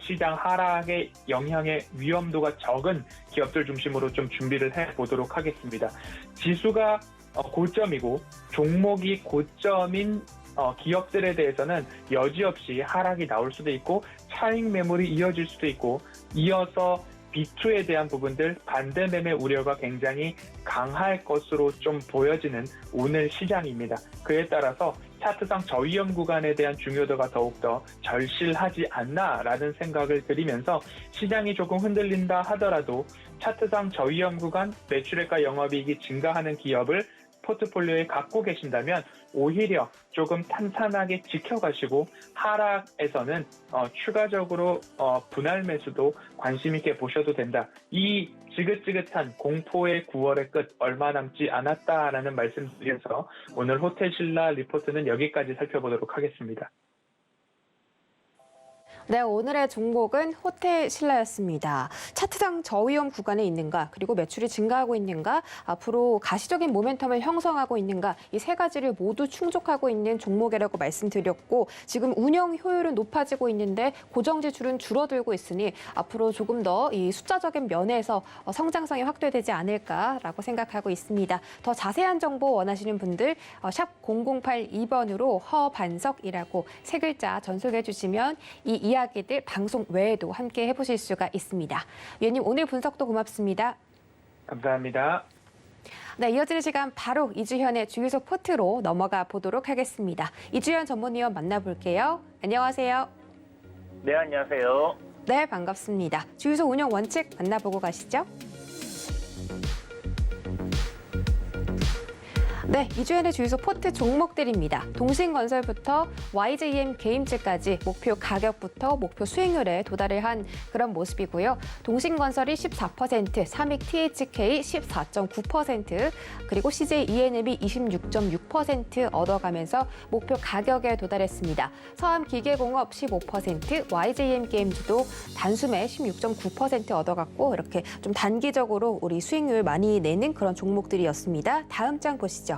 시장 하락의 영향의 위험도가 적은 기업들 중심으로 좀 준비를 해보도록 하겠습니다. 지수가 고점이고 종목이 고점인 기업들에 대해서는 여지없이 하락이 나올 수도 있고 차익 매물이 이어질 수도 있고 이어서 B2에 대한 부분들 반대 매매 우려가 굉장히 강할 것으로 좀 보여지는 오늘 시장입니다. 그에 따라서 차트상 저위험 구간에 대한 중요도가 더욱더 절실하지 않나라는 생각을 드리면서 시장이 조금 흔들린다 하더라도 차트상 저위험 구간 매출액과 영업이익이 증가하는 기업을 포트폴리오에 갖고 계신다면 오히려 조금 탄탄하게 지켜가시고 하락에서는 추가적으로 분할 매수도 관심 있게 보셔도 된다. 이 지긋지긋한 공포의 9월의 끝 얼마 남지 않았다라는 말씀드려서 오늘 호텔신라 리포트는 여기까지 살펴보도록 하겠습니다. 네, 오늘의 종목은 호텔신라였습니다. 차트상 저위험 구간에 있는가, 그리고 매출이 증가하고 있는가, 앞으로 가시적인 모멘텀을 형성하고 있는가, 이 세 가지를 모두 충족하고 있는 종목이라고 말씀드렸고, 지금 운영 효율은 높아지고 있는데 고정 지출은 줄어들고 있으니 앞으로 조금 더 이 숫자적인 면에서 성장성이 확대되지 않을까라고 생각하고 있습니다. 더 자세한 정보 원하시는 분들 샵 0082번으로 허반석이라고 세 글자 전송해 주시면 이 이야기들 방송 외에도 함께 해보실 수가 있습니다. 위원님 오늘 분석도 고맙습니다. 감사합니다. 네, 이어지는 시간 바로 이주현의 주유소 포트로 넘어가 보도록 하겠습니다. 이주현 전문위원 만나볼게요. 안녕하세요. 네, 안녕하세요. 네, 반갑습니다. 주유소 운영 원칙 만나보고 가시죠. 네, 이주연의 주유소 포트 종목들입니다. 동신건설부터 YJM 게임즈까지 목표 가격부터 목표 수익률에 도달을 한 그런 모습이고요. 동신건설이 14%, 삼익 THK 14.9%, 그리고 CJ ENM이 26.6% 얻어가면서 목표 가격에 도달했습니다. 서암기계공업 15%, YJM 게임즈도 단숨에 16.9% 얻어갔고 이렇게 좀 단기적으로 우리 수익률 많이 내는 그런 종목들이었습니다. 다음 장 보시죠.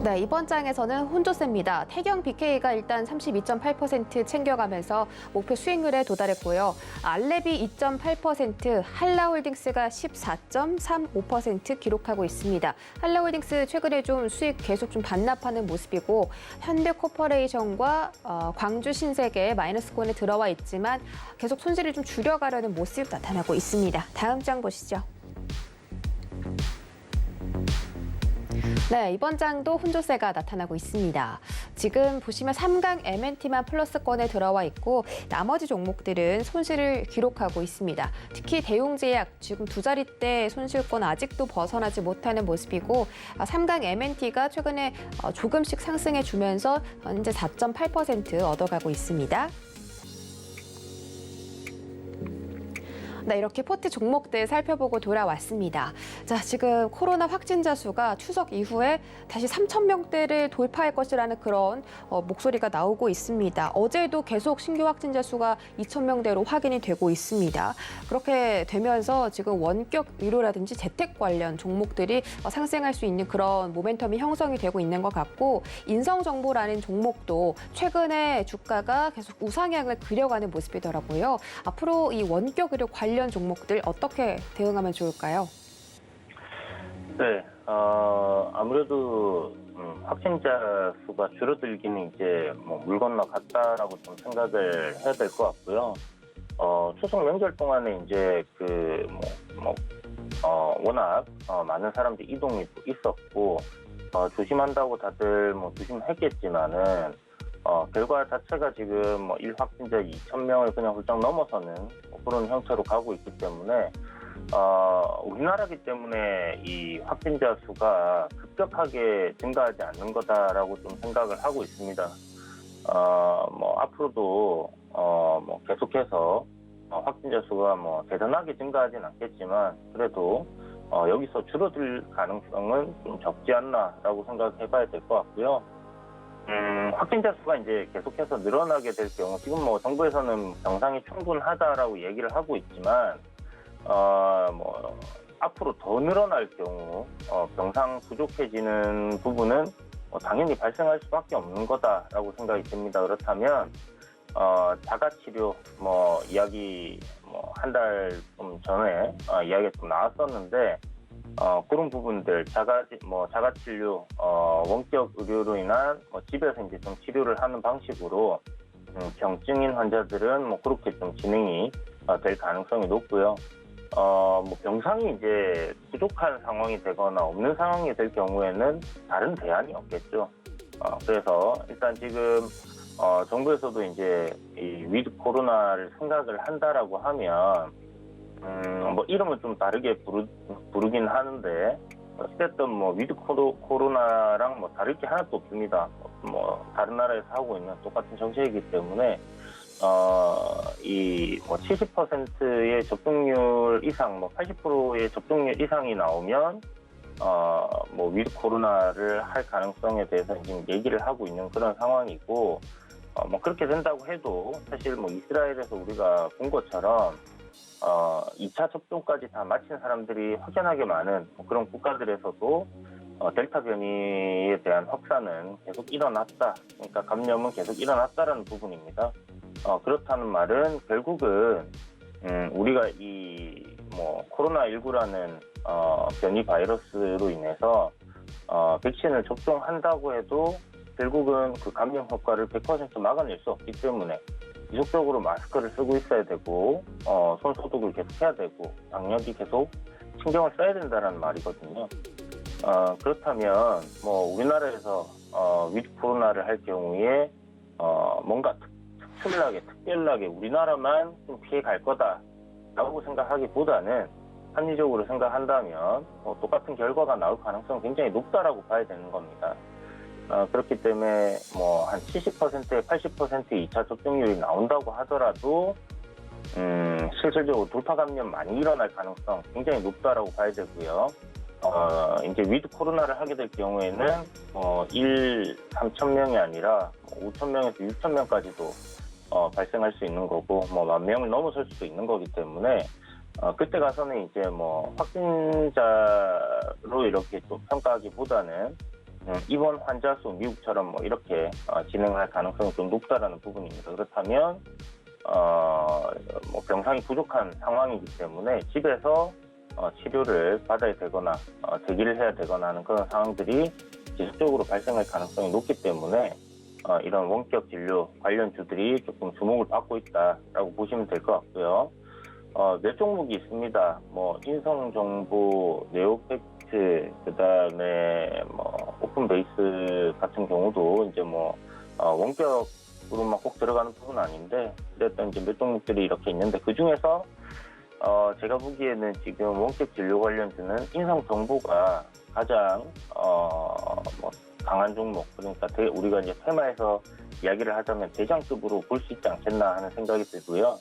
네, 이번 장에서는 혼조세입니다. 태경 BK가 일단 32.8% 챙겨가면서 목표 수익률에 도달했고요. 알레비 2.8%, 한라홀딩스가 14.35% 기록하고 있습니다. 한라홀딩스 최근에 좀 수익 계속 좀 반납하는 모습이고 현대코퍼레이션과 광주신세계 마이너스권에 들어와 있지만 계속 손실을 좀 줄여가려는 모습 나타나고 있습니다. 다음 장 보시죠. 네, 이번 장도 혼조세가 나타나고 있습니다. 지금 보시면 3강 MNT만 플러스권에 들어와 있고 나머지 종목들은 손실을 기록하고 있습니다. 특히 대웅제약 지금 두 자릿대 손실권 아직도 벗어나지 못하는 모습이고 3강 MNT가 최근에 조금씩 상승해 주면서 현재 4.8% 얻어가고 있습니다. 네, 이렇게 포트 종목들 살펴보고 돌아왔습니다. 자, 지금 코로나 확진자 수가 추석 이후에 다시 3,000명대를 돌파할 것이라는 그런 목소리가 나오고 있습니다. 어제도 계속 신규 확진자 수가 2,000명대로 확인이 되고 있습니다. 그렇게 되면서 지금 원격 의료라든지 재택 관련 종목들이 상승할 수 있는 그런 모멘텀이 형성이 되고 있는 것 같고 인성정보라는 종목도 최근에 주가가 계속 우상향을 그려가는 모습이더라고요. 앞으로 이 원격 의료 관련 종목들 어떻게 대응하면 좋을까요? 네, 아무래도 확진자 수가 줄어들기는 이제 물 건너갔다라고 좀 생각을 해야 될 것 같고요. 추석 명절 동안에 이제 워낙 많은 사람들이 이동이 있었고 조심한다고 다들 조심했겠지만은 결과 자체가 지금 일 확진자 2,000명을 그냥 훌쩍 넘어서는 그런 형태로 가고 있기 때문에 우리나라기 때문에 이 확진자 수가 급격하게 증가하지 않는 거다라고 좀 생각을 하고 있습니다. 앞으로도 계속해서 확진자 수가 대단하게 증가하진 않겠지만 그래도 여기서 줄어들 가능성은 좀 적지 않나라고 생각해봐야 될 것 같고요. 확진자 수가 이제 계속해서 늘어나게 될 경우, 지금 뭐 정부에서는 병상이 충분하다라고 얘기를 하고 있지만, 앞으로 더 늘어날 경우, 병상 부족해지는 부분은 당연히 발생할 수밖에 없는 거다라고 생각이 듭니다. 그렇다면, 자가치료, 이야기, 한 달 좀 전에, 이야기가 좀 나왔었는데, 그런 부분들, 자가치료, 원격 의료로 인한 집에서 이제 좀 치료를 하는 방식으로, 병증인 환자들은 그렇게 좀 진행이 될 가능성이 높고요. 병상이 이제 부족한 상황이 되거나 없는 상황이 될 경우에는 다른 대안이 없겠죠. 그래서 일단 지금, 정부에서도 이제 이 위드 코로나를 생각을 한다라고 하면, 이름은 좀 다르게 부르긴 하는데, 어쨌든 위드 코로나랑 다를 게 하나도 없습니다. 다른 나라에서 하고 있는 똑같은 정책이기 때문에, 70%의 접종률 이상, 80%의 접종률 이상이 나오면, 위드 코로나를 할 가능성에 대해서 지금 얘기를 하고 있는 그런 상황이고, 그렇게 된다고 해도 사실 이스라엘에서 우리가 본 것처럼, 2차 접종까지 다 마친 사람들이 확연하게 많은 그런 국가들에서도 델타 변이에 대한 확산은 계속 일어났다. 그러니까 감염은 계속 일어났다라는 부분입니다. 그렇다는 말은 결국은 우리가 이 코로나19라는 변이 바이러스로 인해서 백신을 접종한다고 해도 결국은 그 감염 효과를 100% 막아낼 수 없기 때문에 지속적으로 마스크를 쓰고 있어야 되고 손 소독을 계속 해야 되고 방역이 계속 신경을 써야 된다는 말이거든요. 그렇다면 우리나라에서 위드 코로나를 할 경우에 뭔가 특별하게 우리나라만 좀 피해 갈 거다라고 생각하기보다는 합리적으로 생각한다면 똑같은 결과가 나올 가능성은 굉장히 높다라고 봐야 되는 겁니다. 그렇기 때문에 한 70%에 80%의 2차 접종률이 나온다고 하더라도 실질적으로 돌파 감염 많이 일어날 가능성 굉장히 높다라고 봐야 되고요. 이제 위드 코로나를 하게 될 경우에는 3,000명이 아니라 5,000명에서 6,000명까지도 발생할 수 있는 거고 10,000명을 넘어설 수도 있는 거기 때문에 그때 가서는 이제 확진자로 이렇게 또 평가하기보다는 입원 환자 수 미국처럼 이렇게 진행할 가능성이 좀 높다라는 부분입니다. 그렇다면 병상이 부족한 상황이기 때문에 집에서 치료를 받아야 되거나 대기를 해야 되거나 하는 그런 상황들이 지속적으로 발생할 가능성이 높기 때문에 이런 원격 진료 관련주들이 조금 주목을 받고 있다라고 보시면 될 것 같고요. 몇 종목이 있습니다. 인성정보, 네오팩트, 그다음에 오픈베이스 같은 경우도 이제 원격으로만 꼭 들어가는 부분은 아닌데 그랬던 이제 몇 종목들이 이렇게 있는데 그 중에서 제가 보기에는 지금 원격 진료 관련주는 인성정보가 가장 강한 종목, 그러니까 우리가 이제 테마에서 이야기를 하자면 대장급으로 볼 수 있지 않겠나 하는 생각이 들고요.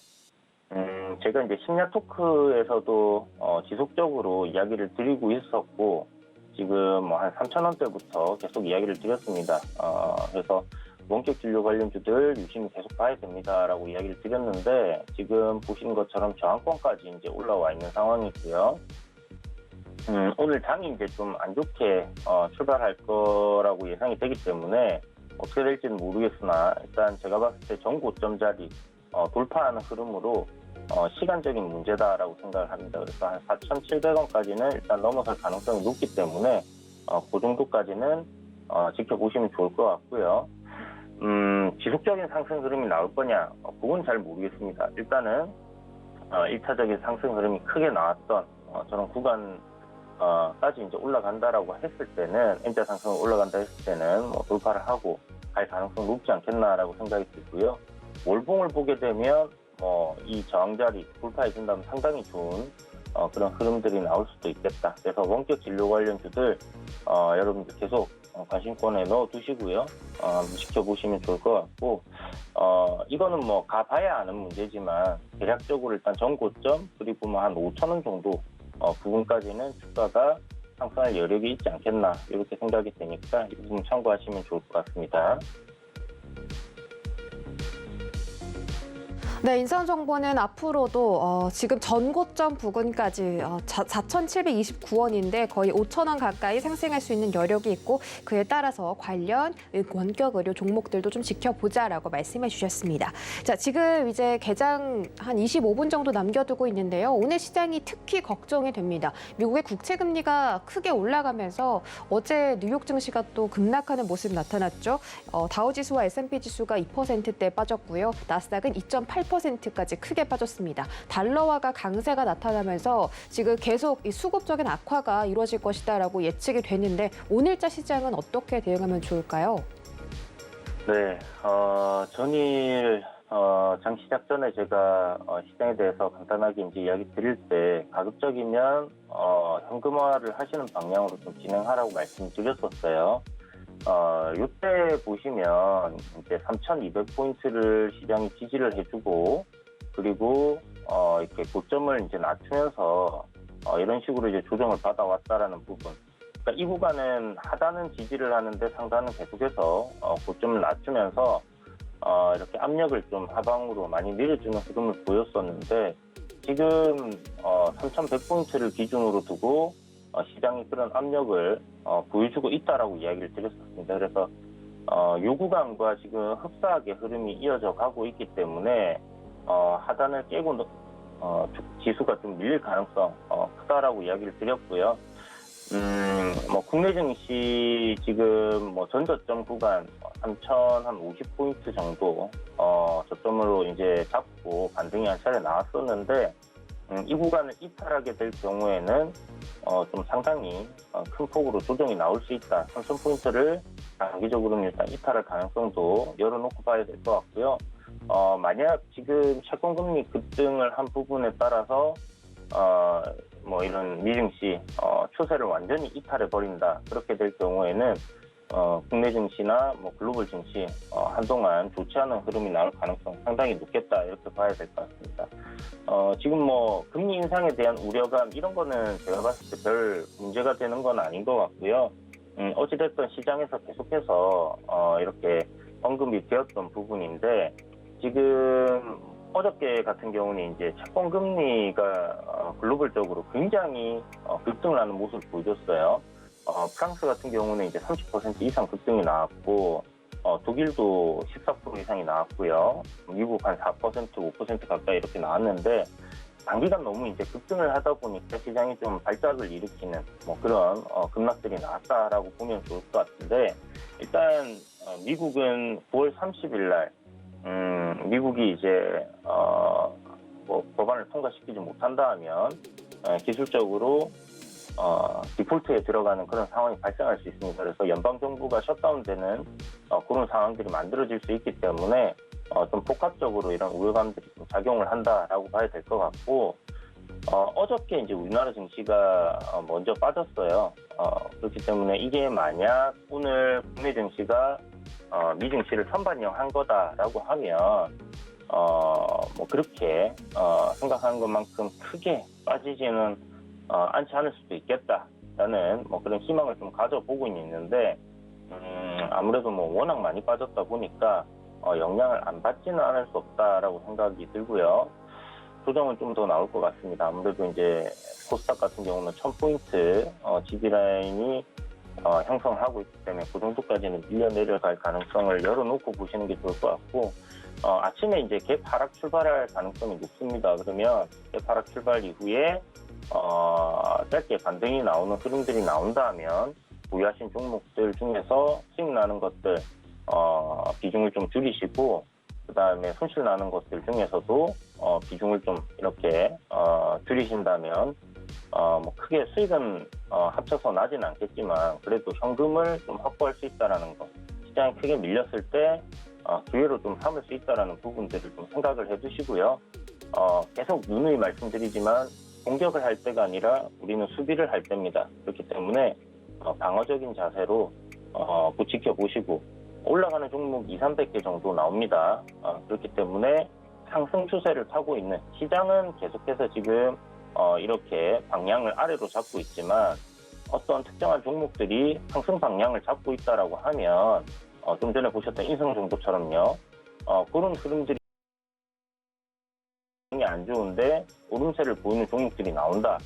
제가 이제 심야 토크에서도 지속적으로 이야기를 드리고 있었고 지금 한 3,000원대부터 계속 이야기를 드렸습니다. 그래서 원격 진료 관련주들 유심히 계속 봐야 됩니다라고 이야기를 드렸는데 지금 보시는 것처럼 저항권까지 이제 올라와 있는 상황이고요. 오늘 장이 이제 좀 안 좋게 출발할 거라고 예상이 되기 때문에 어떻게 될지는 모르겠으나 일단 제가 봤을 때 전고점 자리 돌파하는 흐름으로 시간적인 문제다라고 생각을 합니다. 그래서 한 4,700원까지는 일단 넘어설 가능성이 높기 때문에 그 정도까지는 지켜보시면 좋을 것 같고요. 지속적인 상승 흐름이 나올 거냐? 그건 잘 모르겠습니다. 일단은 1차적인 상승 흐름이 크게 나왔던 저런 구간까지 이제 올라간다라고 했을 때는 N자 상승을 올라간다 했을 때는 돌파를 하고 갈 가능성 높지 않겠나라고 생각이 들고요. 월봉을 보게 되면 이 저항자리 돌파해 준다면 상당히 좋은 그런 흐름들이 나올 수도 있겠다. 그래서 원격 진료 관련주들 여러분들 계속 관심권에 넣어두시고요. 지켜보시면 좋을 것 같고 이거는 가봐야 아는 문제지만 대략적으로 일단 전고점 그리고 한 5,000원 정도 부분까지는 주가가 상승할 여력이 있지 않겠나 이렇게 생각이 되니까 이 부분 참고하시면 좋을 것 같습니다. 네, 인선정보는 앞으로도 지금 전고점 부근까지 4,729원인데 거의 5,000원 가까이 상승할 수 있는 여력이 있고 그에 따라서 관련 원격 의료 종목들도 좀 지켜보자라고 말씀해 주셨습니다. 자, 지금 이제 개장 한 25분 정도 남겨두고 있는데요. 오늘 시장이 특히 걱정이 됩니다. 미국의 국채 금리가 크게 올라가면서 어제 뉴욕 증시가 또 급락하는 모습이 나타났죠. 다우지수와 S&P 지수가 2%대 빠졌고요. 나스닥은 2.8%까지 크게 빠졌습니다. 달러화가 강세가 나타나면서 지금 계속 이 수급적인 악화가 이루어질 것이다라고 예측이 되는데 오늘자 시장은 어떻게 대응하면 좋을까요? 네, 전일 장 시작 전에 제가 시장에 대해서 간단하게 이제 이야기 드릴 때 가급적이면 현금화를 하시는 방향으로 좀 진행하라고 말씀드렸었어요. 이때 보시면 이제 3,200포인트를 시장이 지지를 해주고 그리고 이렇게 고점을 이제 낮추면서 이런 식으로 이제 조정을 받아왔다라는 부분. 그러니까 이 구간은 하단은 지지를 하는데 상단은 계속해서 고점을 낮추면서 이렇게 압력을 좀 하방으로 많이 내려주는 흐름을 보였었는데 지금 3,100포인트를 기준으로 두고 시장이 그런 압력을 보여주고 있다라고 이야기를 드렸었습니다. 그래서 요 구간과 지금 흡사하게 흐름이 이어져 가고 있기 때문에 하단을 깨고 지수가 좀 밀릴 가능성 크다라고 이야기를 드렸고요. 국내 증시 지금 전저점 구간 3,050포인트 정도 저점으로 이제 잡고 반등이 한 차례 나왔었는데 이 구간을 이탈하게 될 경우에는 좀 상당히 큰 폭으로 조정이 나올 수 있다. 3,000포인트를 단기적으로는 일단 이탈할 가능성도 열어놓고 봐야 될 것 같고요. 만약 지금 채권금리 급등을 한 부분에 따라서 이런 미증시 추세를 완전히 이탈해 버린다. 그렇게 될 경우에는 국내 증시나 글로벌 증시 한동안 좋지 않은 흐름이 나올 가능성 상당히 높겠다 이렇게 봐야 될 것 같습니다. 지금 금리 인상에 대한 우려감 이런 거는 제가 봤을 때 별 문제가 되는 건 아닌 것 같고요. 어찌됐든 시장에서 계속해서 이렇게 언급이 되었던 부분인데 지금 어저께 같은 경우는 이제 채권 금리가 글로벌적으로 굉장히 급등을 하는 모습을 보여줬어요. 프랑스 같은 경우는 이제 30% 이상 급등이 나왔고, 독일도 14% 이상이 나왔고요. 미국 한 4%, 5% 가까이 이렇게 나왔는데, 단기간 너무 이제 급등을 하다 보니까 시장이 좀 발작을 일으키는 그런 급락들이 나왔다라고 보면 좋을 것 같은데, 일단 미국은 9월 30일 날, 미국이 이제 법안을 통과시키지 못한다 하면 기술적으로 디폴트에 들어가는 그런 상황이 발생할 수 있습니다. 그래서 연방정부가 셧다운되는 그런 상황들이 만들어질 수 있기 때문에 좀 복합적으로 이런 우려감들이 좀 작용을 한다라고 봐야 될 것 같고 어저께 이제 우리나라 증시가 먼저 빠졌어요. 그렇기 때문에 이게 만약 오늘 국내 증시가 미증시를 선반영한 거다라고 하면 그렇게 생각하는 것만큼 크게 빠지지는 않지 않을 수도 있겠다라는 그런 희망을 좀 가져보고 있는데 아무래도 워낙 많이 빠졌다 보니까 영향을 안 받지는 않을 수 없다라고 생각이 들고요. 조정은 좀 더 나올 것 같습니다. 아무래도 이제 코스닥 같은 경우는 1000포인트 지지 라인이 형성하고 있기 때문에 그 정도까지는 밀려 내려갈 가능성을 열어놓고 보시는 게 좋을 것 같고 아침에 이제 갭하락 출발할 가능성이 높습니다. 그러면 갭하락 출발 이후에 짧게 반등이 나오는 흐름들이 나온다면 보유하신 종목들 중에서 수익 나는 것들 비중을 좀 줄이시고 그 다음에 손실 나는 것들 중에서도 비중을 좀 이렇게 줄이신다면 크게 수익은 합쳐서 나진 않겠지만 그래도 현금을 좀 확보할 수 있다라는 거 시장이 크게 밀렸을 때 기회로 좀 삼을 수 있다라는 부분들을 좀 생각을 해두시고요. 계속 누누이 말씀드리지만 공격을 할 때가 아니라 우리는 수비를 할 때입니다. 그렇기 때문에 방어적인 자세로 지켜보시고 올라가는 종목 200~300개 정도 나옵니다. 그렇기 때문에 상승 추세를 타고 있는 시장은 계속해서 지금 이렇게 방향을 아래로 잡고 있지만 어떤 특정한 종목들이 상승 방향을 잡고 있다라고 하면 좀 전에 보셨던 인성정보처럼요. 그런 흐름들이 안 좋은데 오름세를 보이는 종목들이 나온다.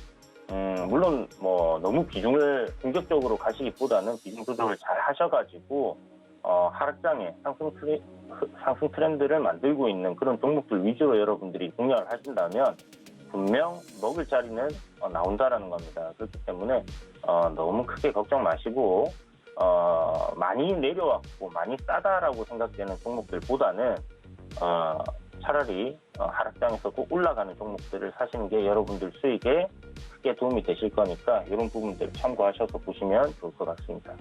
물론 뭐 너무 비중을 공격적으로 가시기보다는 비중 조절을 잘 하셔가지고 하락장에 상승 트렌드를 만들고 있는 그런 종목들 위주로 여러분들이 공략을 하신다면 분명 먹을 자리는 나온다라는 겁니다. 그렇기 때문에 너무 크게 걱정 마시고 많이 내려왔고 많이 싸다라고 생각되는 종목들보다는 차라리 하락장에서 꼭 올라가는 종목들을 사시는 게 여러분들 수익에 크게 도움이 되실 거니까 이런 부분들 참고하셔서 보시면 좋을 것 같습니다.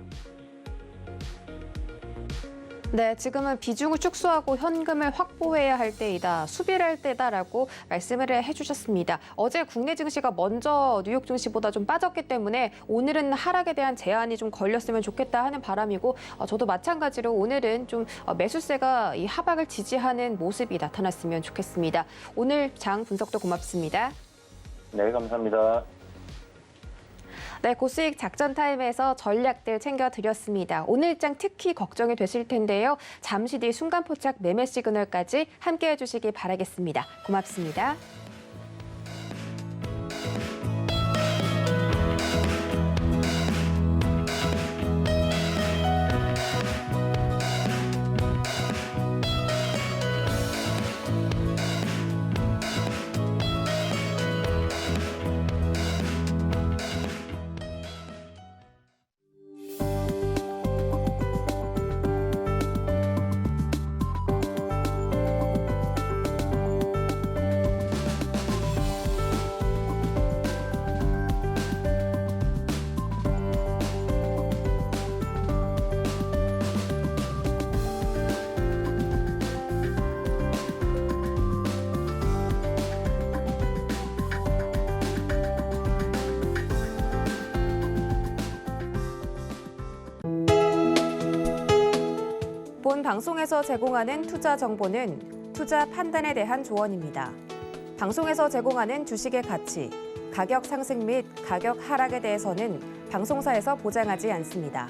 네, 지금은 비중을 축소하고 현금을 확보해야 할 때이다, 수비를 할 때다라고 말씀을 해주셨습니다. 어제 국내 증시가 먼저 뉴욕 증시보다 좀 빠졌기 때문에 오늘은 하락에 대한 제한이 좀 걸렸으면 좋겠다 하는 바람이고 저도 마찬가지로 오늘은 좀 매수세가 이 하방을 지지하는 모습이 나타났으면 좋겠습니다. 오늘 장 분석도 고맙습니다. 네, 감사합니다. 네, 고수익 작전 타임에서 전략들 챙겨드렸습니다. 오늘 장 특히 걱정이 되실 텐데요. 잠시 뒤 순간포착 매매 시그널까지 함께해 주시기 바라겠습니다. 고맙습니다. 본 방송에서 제공하는 투자 정보는 투자 판단에 대한 조언입니다. 방송에서 제공하는 주식의 가치, 가격 상승 및 가격 하락에 대해서는 방송사에서 보장하지 않습니다.